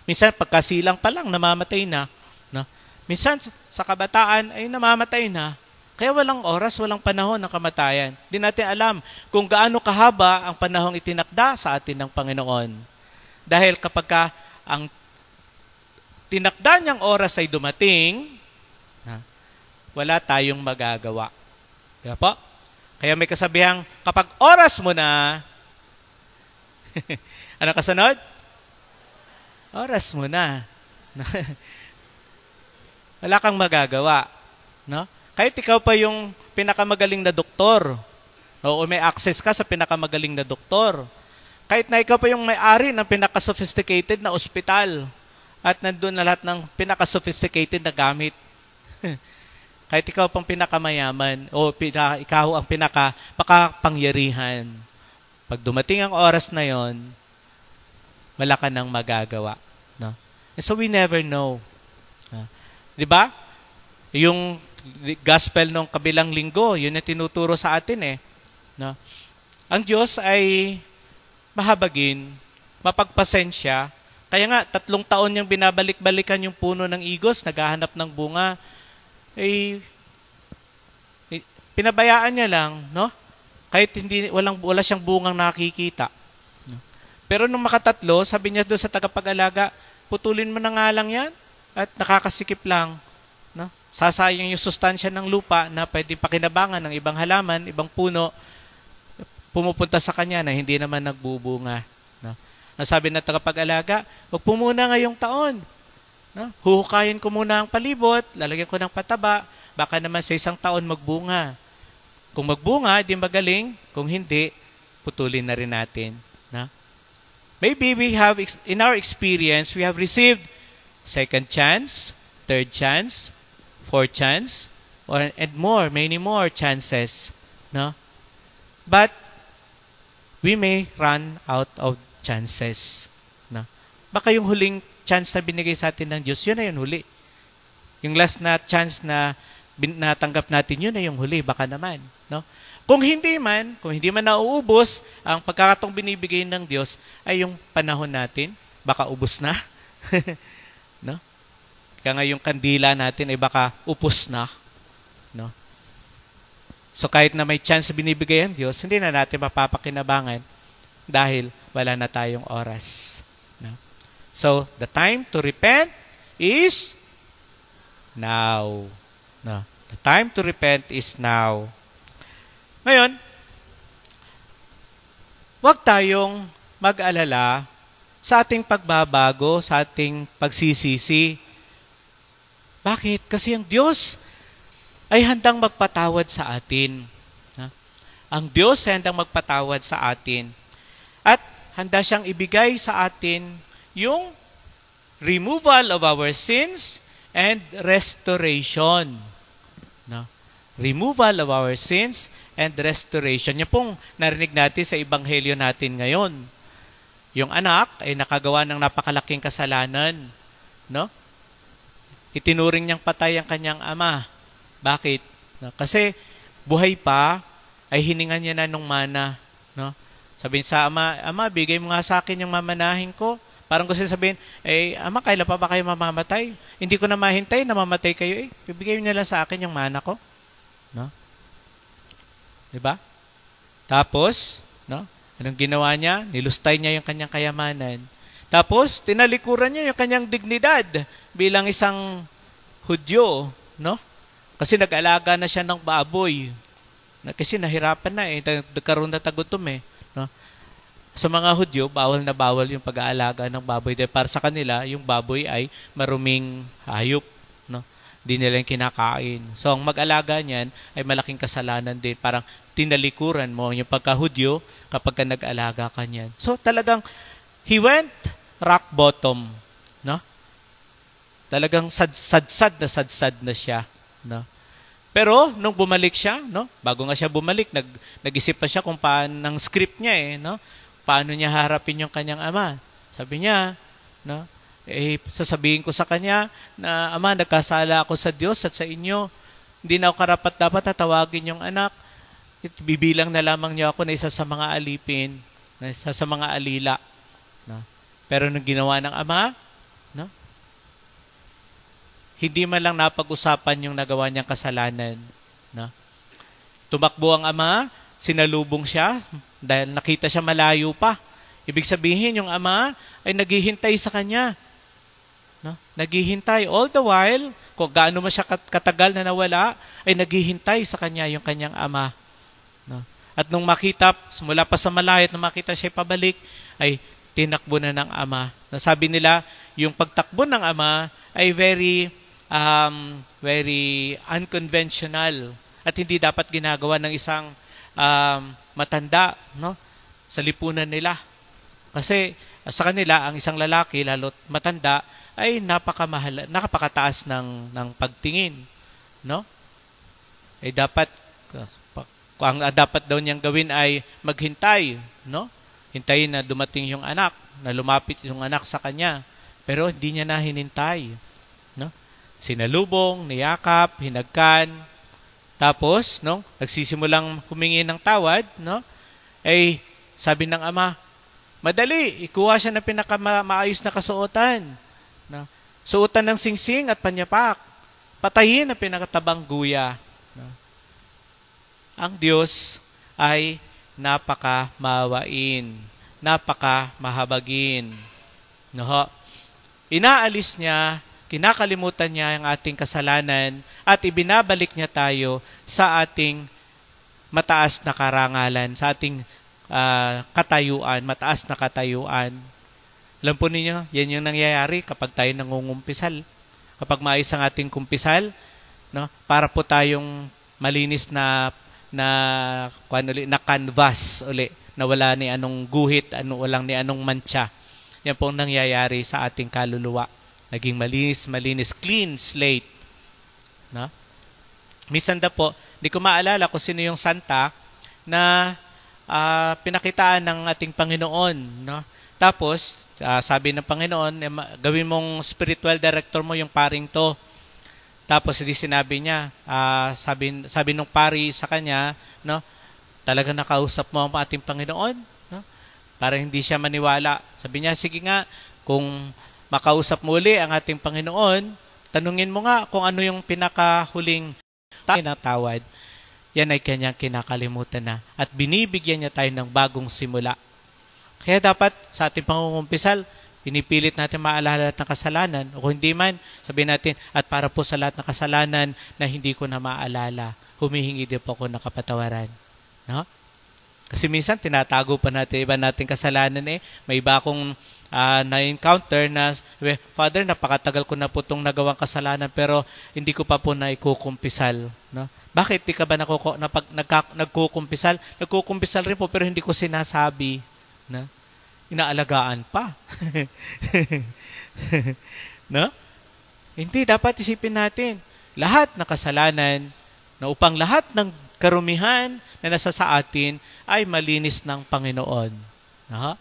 Minsan pagkasilang pa lang namamatay na, no? Minsan sa kabataan ay namamatay na. Kaya walang oras, walang panahon ng kamatayan. Hindi natin alam kung gaano kahaba ang panahong itinakda sa atin ng Panginoon. Dahil kapag ang tinakda niyang oras ay dumating, wala tayong magagawa. Kaya po, kaya may kasabihang kapag oras mo na, ano kasunod? Oras mo na. Wala kang magagawa. No? Kahit ikaw pa yung pinakamagaling na doktor, o may access ka sa pinakamagaling na doktor, kahit na ikaw pa yung may-ari ng pinaka-sophisticated na ospital, at nandun na lahat ng pinaka-sophisticated na gamit. Kahit ikaw pang pinakamayaman, o ikaw ang pinaka-pangyarihan, pag dumating ang oras na yon, wala ka nang magagawa. No? And so we never know. Di ba? Yung gospel ng kabilang linggo, yun ang tinuturo sa atin No? Ang Diyos ay mahabagin, mapagpasensya. Kaya nga, 3 taon niyang binabalik-balikan yung puno ng igos, naghahanap ng bunga. Pinabayaan niya lang, no? Kahit wala siyang bungang nakikita. No? Pero nung makatatlo, sabi niya doon sa tagapag-alaga, putulin mo na nga lang yan at nakakasikip lang. No? Sasayang yung sustansya ng lupa na pwedeng pakinabangan ng ibang halaman, ibang puno, pumupunta sa kanya na hindi naman nagbubunga. No? Ang sabi ng tagapag-alaga, wag po muna ngayong taon. No? Huhukayin ko muna ang palibot, lalagyan ko ng pataba, baka naman sa 1 taon magbunga. Kung magbunga, di magaling. Kung hindi, putulin na rin natin. No? Maybe we have, in our experience, we have received 2nd chance, 3rd chance, 4th chance, and many more chances. No? But we may run out of chances. No? baka yung huling chance na binigay sa atin ng Diyos, yun na yung huli. Yung last na chance na natanggap natin, yun na yung huli, baka naman. No? Kung hindi man nauubos, ang pagkakataong binibigay ng Diyos ay yung panahon natin, baka ubos na. No? Kaya nga yung kandila natin ay baka upos na. No? So kahit na may chance binibigay ang Diyos, hindi na natin mapapakinabangan dahil wala na tayong oras. No? So the time to repent is now. No? The time to repent is now. Ngayon, huwag tayong mag-alala sa ating pagbabago, sa ating pagsisisi. Bakit? Kasi ang Diyos ay handang magpatawad sa atin. Ang Diyos ay handang magpatawad sa atin. At handa siyang ibigay sa atin yung removal of our sins and restoration. Removal of our sins and restoration. Yan pong narinig natin sa ebanghelyo natin ngayon. Yung anak ay nakagawa ng napakalaking kasalanan. No? Itinuring niyang patay ang kanyang ama. Bakit? No? Kasi buhay pa, ay hiningan niya na nung mana. No? Sabihin sa ama, Ama, bigay mo nga sa akin yung mamanahin ko. Parang gusto sabihin, Ama, kailan pa ba kayo mamamatay? Hindi ko na mahintay na mamatay kayo. Bibigay niyo lang sa akin yung mana ko. No? Diba? Tapos, no? Anong ginawa niya? Nilustay niya yung kanyang kayamanan. Tapos, tinalikuran niya yung kanyang dignidad bilang isang Hudyo. No? Kasi nag-alaga na siya ng baboy. Kasi nahirapan na nagkaroon na tagutom No? Sa mga Hudyo, bawal na bawal yung pag-aalaga ng baboy. Dahil para sa kanila, yung baboy ay maruming hayop. No? Di nila yung kinakain. So, ang mag-alaga niyan ay malaking kasalanan din. Parang tinalikuran mo yung pagka-Hudyo kapag ka nag-alaga ka niyan. So, talagang, he went rock bottom. No? Talagang sadsad na siya. No? Pero nung bumalik siya, no? Bago nga siya bumalik, nag-isip pa siya kung paano ng script niya no? Paano niya harapin yung kanyang ama. Sabi niya, no? Sasabihin ko sa kanya na, Ama, nagkasala ako sa Diyos at sa inyo. Hindi na ako karapat-dapat tatawagin yung anak. Bibilang na lamang niyo ako na isa sa mga alipin, na isa sa mga alila. No? Pero nung ginawa ng ama, no? Hindi man lang napag-usapan yung nagawa niyang kasalanan. No? Tumakbo ang ama, sinalubong siya dahil nakita siya malayo pa. Ibig sabihin, yung ama ay naghihintay sa kanya. No? Naghihintay. All the while, kung gaano man siya katagal na nawala, ay naghihintay sa kanya yung kanyang ama. No? At nung makita, mula pa sa malayo, nung makita siya pabalik, ay tinakbo na ng ama. Sabi nila, yung pagtakbo ng ama ay very unconventional at hindi dapat ginagawa ng isang matanda, no? Sa lipunan nila. Kasi sa kanila, ang isang lalaki, lalo't matanda, ay napakataas ng pagtingin. No? Ay dapat, ang dapat daw niyang gawin ay maghintay. No? Hintayin na dumating yung anak, na lumapit yung anak sa kanya. Pero hindi niya na hinintay. No? Sinalubong, niyakap, hinagkan. Tapos, no, nagsisimulang humingi ng tawad, no? Ay sabi ng ama, madali, ikuha siya ng pinakamaayos na kasuotan. No? Suotan ng singsing at panyapak. Patayin ang pinakatabang guya. No? Ang Diyos ay napakamawain, napakamahabagin. No? Inaalis niya, kinakalimutan niya ang ating kasalanan at ibinabalik niya tayo sa ating mataas na karangalan, sa ating katayuan, mataas na katayuan. Alam po ninyo, yan yung nangyayari kapag tayo nangungumpisal. Kapag maayos ang ating kumpisal, no, para po tayong malinis na canvas uli, na wala ni anong guhit, walang ni anong mancha. Yan po ang nangyayari sa ating kaluluwa. Naging malinis, clean slate. No? Minsan na po, di ko maalala kung sino yung santa na pinakitaan ng ating Panginoon. No? Tapos, Sabi ng Panginoon, gawin mong spiritual director mo yung paring to. Tapos hindi sinabi niya, sabi nung pari sa kanya, no, talaga nakausap mo ang ating Panginoon, no? Para hindi siya maniwala. Sabi niya, sige nga, kung makausap mo uli ang ating Panginoon, tanungin mo nga kung ano yung pinakahuling tawad. Yan ay kanyang kinakalimutan na. At binibigyan niya tayo ng bagong simula. Kaya dapat sa ating pangungumpisal, pinipilit natin maalala lahat ng kasalanan. O kung hindi man, sabihin natin, at para po sa lahat ng kasalanan na hindi ko na maalala, humihingi din po ako ng kapatawaran. No? Kasi minsan, tinatago pa natin iba nating kasalanan eh. May iba akong na-encounter na, Father, napakatagal ko na po itong nagawang kasalanan pero hindi ko pa po na ikukumpisal. No? Bakit di ka ba nagkukumpisal? Nagkukumpisal rin po pero hindi ko sinasabi. No? Inaalagaan pa. No? Hindi, dapat isipin natin. Lahat na kasalanan na upang lahat ng karumihan na nasa sa atin ay malinis ng Panginoon. No?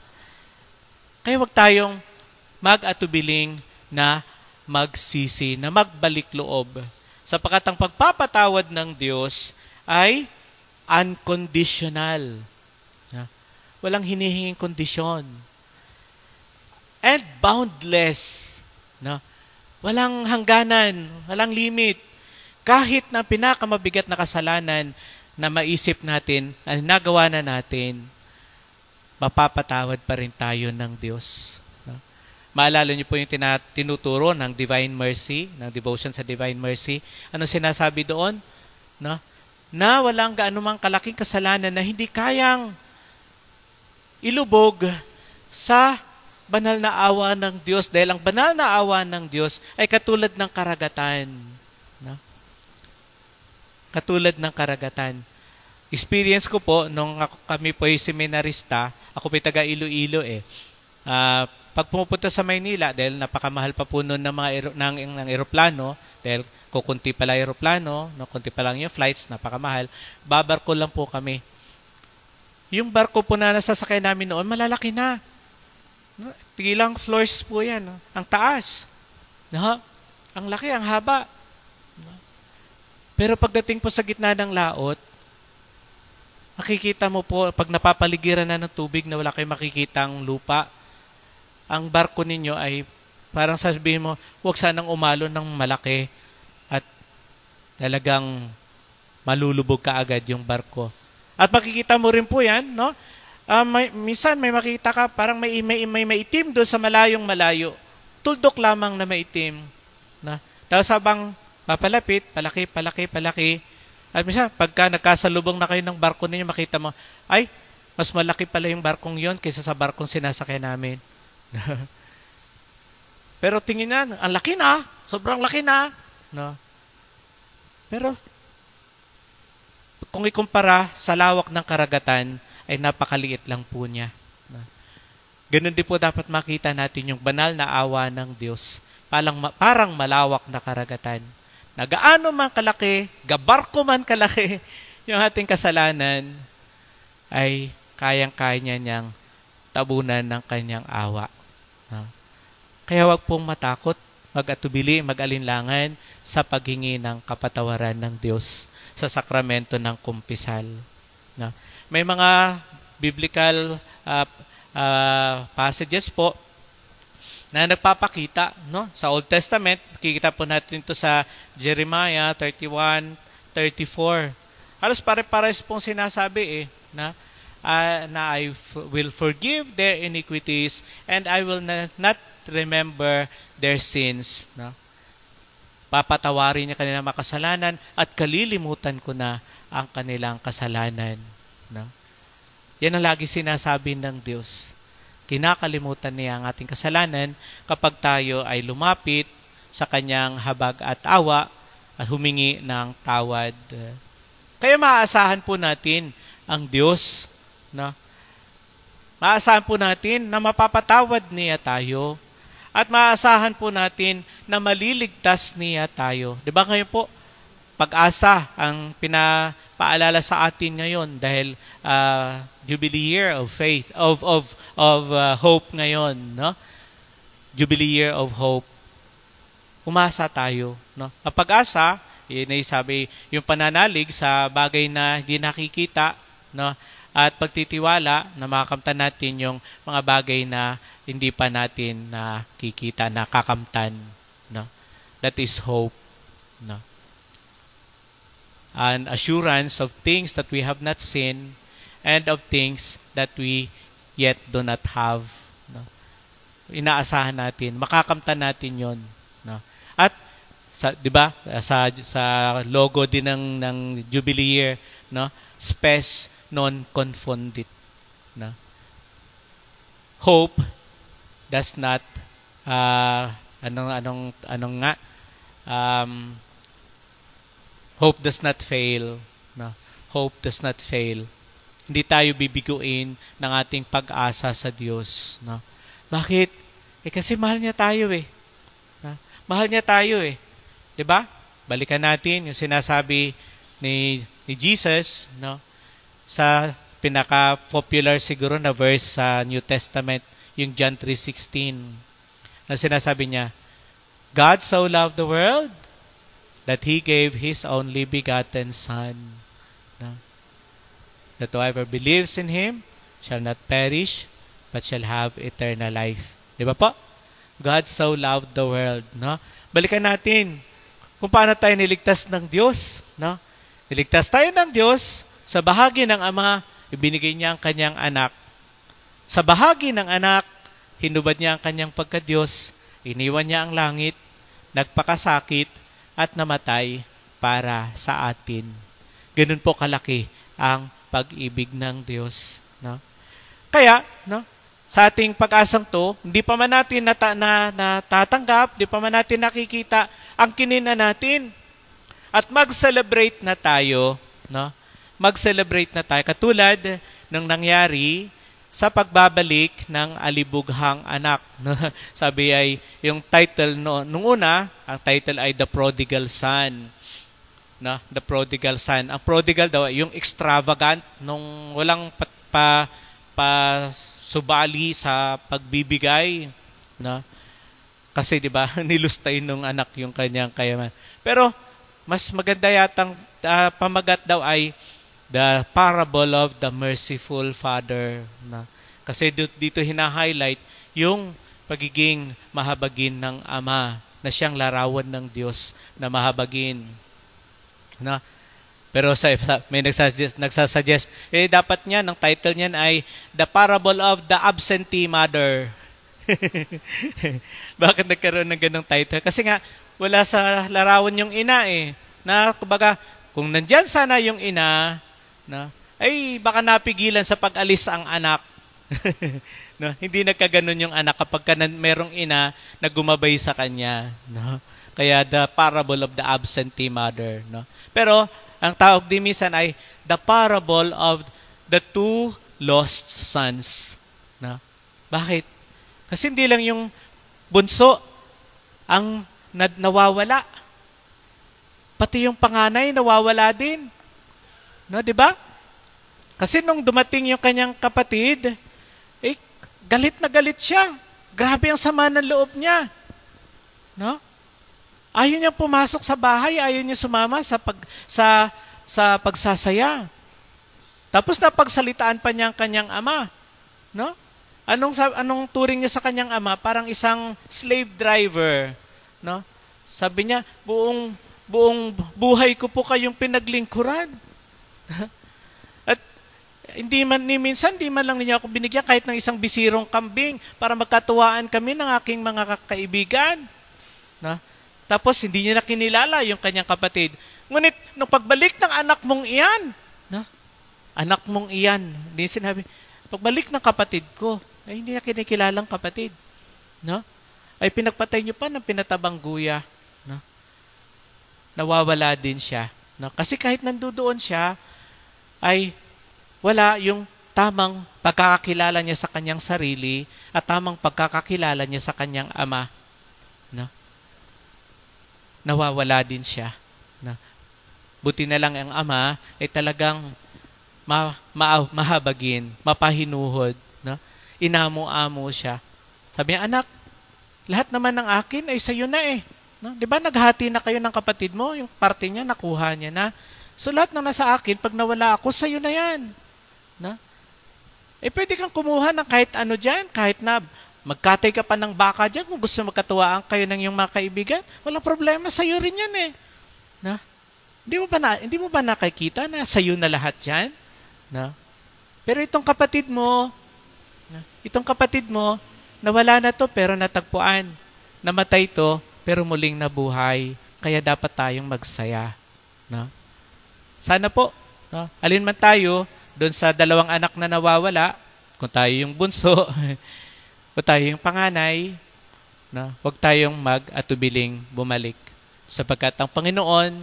Kaya wag tayong mag-atubiling na magsisi, na magbalik loob. Sapagkat ang pagpapatawad ng Diyos ay unconditional. Walang hinihinging kondisyon. And boundless. No? Walang hangganan, walang limit. Kahit na pinakamabigat na kasalanan na maisip natin, na nagawa na natin, mapapatawad pa rin tayo ng Diyos. No? Maalala niyo po yung tinuturo ng Divine Mercy, ng devotion sa Divine Mercy. Ano sinasabi doon? No? Na walang gaanumang kalaking kasalanan na hindi kayang ilubog sa banal na awa ng Diyos. Dahil ang banal na awa ng Diyos ay katulad ng karagatan. No? Katulad ng karagatan. Experience ko po, nung kami po ay seminarista, ako po taga Iloilo eh. Pag pumupunta sa Maynila, dahil napakamahal pa po noon ng eroplano, dahil kukunti pala eroplano, no, kunti pa lang yung flights, napakamahal, babarko lang po kami. Yung barko po na nasasakay namin noon, malalaki na. No? Ilang floors po yan. No? Ang taas. No? Ang laki, ang haba. No? Pero pagdating po sa gitna ng laot, makikita mo po, pag napapaligiran na ng tubig na wala kayong makikitang lupa, ang barko ninyo ay parang sabihin mo, huwag sanang umalo ng malaki at talagang malulubog ka agad yung barko. At makikita mo rin po yan, no? Minsan may makita ka, parang may maitim doon sa malayong malayo. Tuldok lamang na maitim. Na? Tapos habang papalapit, palaki. At minsan, pagka nagkasalubong na kayo ng barko ninyo, makita mo, ay, mas malaki pala yung barkong yon kaysa sa barkong sinasakay namin. Pero tingin na, ang laki na, sobrang laki na. No? Pero, kung ikumpara sa lawak ng karagatan, ay napakaliit lang po niya. Ganun din po dapat makita natin yung banal na awa ng Diyos. Parang malawak na karagatan. Na gaano man kalaki, gabarko man kalaki, yung ating kasalanan, ay kayang-kaya niyang tabunan ng kanyang awa. Kaya wag pong matakot, mag-atubili, mag-alinlangan sa paghingi ng kapatawaran ng Diyos sa sakramento ng kumpisal. No? May mga biblical passages po na nagpapakita, no? Sa Old Testament, nakikita po natin ito sa Jeremiah 31:34. Halos pare-pares pong sinasabi na I will forgive their iniquities and I will not remember their sins. No? Papatawarin niya kanilang makasalanan at kalilimutan ko na ang kanilang kasalanan. No? Yan ang lagi sinasabi ng Diyos. Kinakalimutan niya ang ating kasalanan kapag tayo ay lumapit sa kanyang habag at awa at humingi ng tawad. Kaya maaasahan po natin ang Diyos. No? Maaasahan po natin na mapapatawad niya tayo. At maaasahan po natin na maliligtas niya tayo. Diba ngayon po, pag-asa ang pinapaalala sa atin ngayon dahil Jubilee Year of Faith, of Hope ngayon, no? Jubilee Year of Hope. Umasa tayo, no? Ang pag-asa, yun ay sabi, yung pananalig sa bagay na hindi nakikita, no? At pagtitiwala na makakamtan natin yung mga bagay na hindi pa natin nakikita, nakakamtan, no? That is hope, no? An assurance of things that we have not seen and of things that we yet do not have, no? Inaasahan natin, makakamtan natin 'yon, no? At sa 'di ba, sa logo din ng Jubilee Year, no? Spes non confundit, no? Hope does not hope does not fail, no? Hope does not fail. Hindi tayo bibiguin ng ating pag-asa sa Diyos, no? Bakit? Kasi mahal niya tayo eh. No? Mahal niya tayo eh. 'Di ba? Balikan natin yung sinasabi ni Jesus, no? Sa pinaka-popular siguro na verse sa New Testament, yung John 3:16. Na sinasabi niya, God so loved the world that He gave His only begotten Son, no? That whoever believes in Him shall not perish, but shall have eternal life. Di ba po? God so loved the world, no? Balikan natin kung paano tayo niligtas ng Diyos, no? Niligtas tayo ng Diyos sa bahagi ng Ama, ibinigay niya ang kanyang anak. Sa bahagi ng anak, hinubad niya ang kanyang pagka-Diyos, iniwan niya ang langit, nagpakasakit, at namatay para sa atin. Ganun po kalaki ang pag-ibig ng Diyos, no? Kaya, no, sa ating pag-asang to, hindi pa man natin natatanggap, hindi pa man natin nakikita ang kinina natin. At mag-celebrate na tayo, no? Mag-celebrate na tayo. Katulad ng nangyari sa pagbabalik ng alibughang anak. Sabi ay, yung title nung una, ang title ay The Prodigal Son. No? The Prodigal Son. Ang prodigal daw, yung extravagant, nung walang subali sa pagbibigay. No? Kasi 'di ba, nilustay nung anak yung kanyang kayaman. Pero mas maganda yatang pamagat daw ay The Parable of the Merciful Father. Na kasi dito hina-highlight yung pagiging mahabagin ng Ama, na siyang larawan ng Diyos na mahabagin. Na pero may nagsasuggest, dapat niya, ang title niyan ay The Parable of the Absentee Mother. Bakit nagkaroon ng ganong title? Kasi nga, wala sa larawan yung ina eh. Na, kumbaga, kung nandyan sana yung ina, no, ay baka napigilan sa pag-alis ang anak. No, hindi nagkaganon yung anak kapag merong ina na gumabay sa kanya. No? Kaya the parable of the absentee mother. No? Pero ang tawag din minsan ay the parable of the two lost sons. No? Bakit? Kasi hindi lang yung bunso ang nawawala. Pati yung panganay nawawala din. No, 'di ba? Kasi nung dumating yung kanyang kapatid, galit na galit siya. Grabe ang sama ng loob niya. No? Ayaw niya pumasok sa bahay, ayaw niya sumama sa pagsasaya. Tapos napagsalitaan pa niya ang kanyang ama, no? Anong turing niya sa kanyang ama? Parang isang slave driver, no? Sabi niya, buong buhay ko po kayong pinaglingkuran. At minsan di man lang niya ako binigyan kahit ng isang bisirong kambing para magkatuwaan kami ng aking mga kaibigan. No? Tapos hindi niya na kinilala yung kanyang kapatid. Ngunit nung pagbalik ng anak mong iyan, no? Anak mong iyan, hindi sinabi, pagbalik ng kapatid ko, ay hindi niya kinikilalang kapatid. No? Ay pinagpatay niyo pa ng pinatabang guya. No? Nawawala din siya. No? Kasi kahit nandoon siya, ay wala yung tamang pagkakakilala niya sa kanyang sarili at tamang pagkakakilala niya sa kanyang ama. No? Nawawala din siya. No? Buti na lang ang ama ay talagang mahabagin, mapahinuhod. No? Inamo-amo siya. Sabi niya, anak, lahat naman ng akin ay sa'yo na eh. No? Di ba naghati na kayo ng kapatid mo? Yung parte niya, nakuha niya na. So lahat na nasa akin, pag nawala ako, sa'yo na yan. No? Pwede kang kumuha ng kahit ano dyan, kahit na magkatay ka pa ng baka dyan, kung gusto magkatuwaan kayo ng iyong mga kaibigan, walang problema, sa'yo rin yan eh. No? Hindi mo ba nakikita na sa'yo na lahat yan? No? Pero itong kapatid mo, nawala na to pero natagpuan. Namatay to pero muling nabuhay. Kaya dapat tayong magsaya. No? Sana po, no? Alin man tayo, doon sa dalawang anak na nawawala, kung tayo yung bunso, o tayo yung panganay, no? Huwag tayong mag-atubiling bumalik. Sapagkat ang Panginoon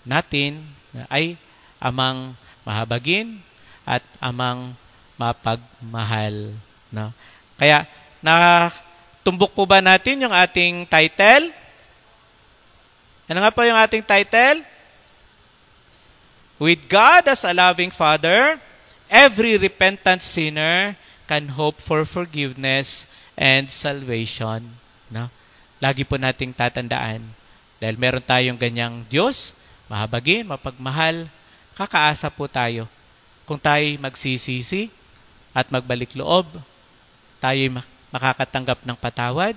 natin ay amang mahabagin at amang mapagmahal. No? Kaya, natumbok po ba natin yung ating title? Ano nga po yung ating title? With God as a loving Father, every repentant sinner can hope for forgiveness and salvation. No? Lagi po nating tatandaan. Dahil meron tayong ganyang Diyos, mahabagin, mapagmahal, kakaasa po tayo. Kung tayo magsisisi at magbalik loob, tayo makakatanggap ng patawad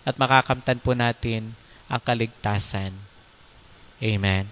at makakamtan po natin ang kaligtasan. Amen.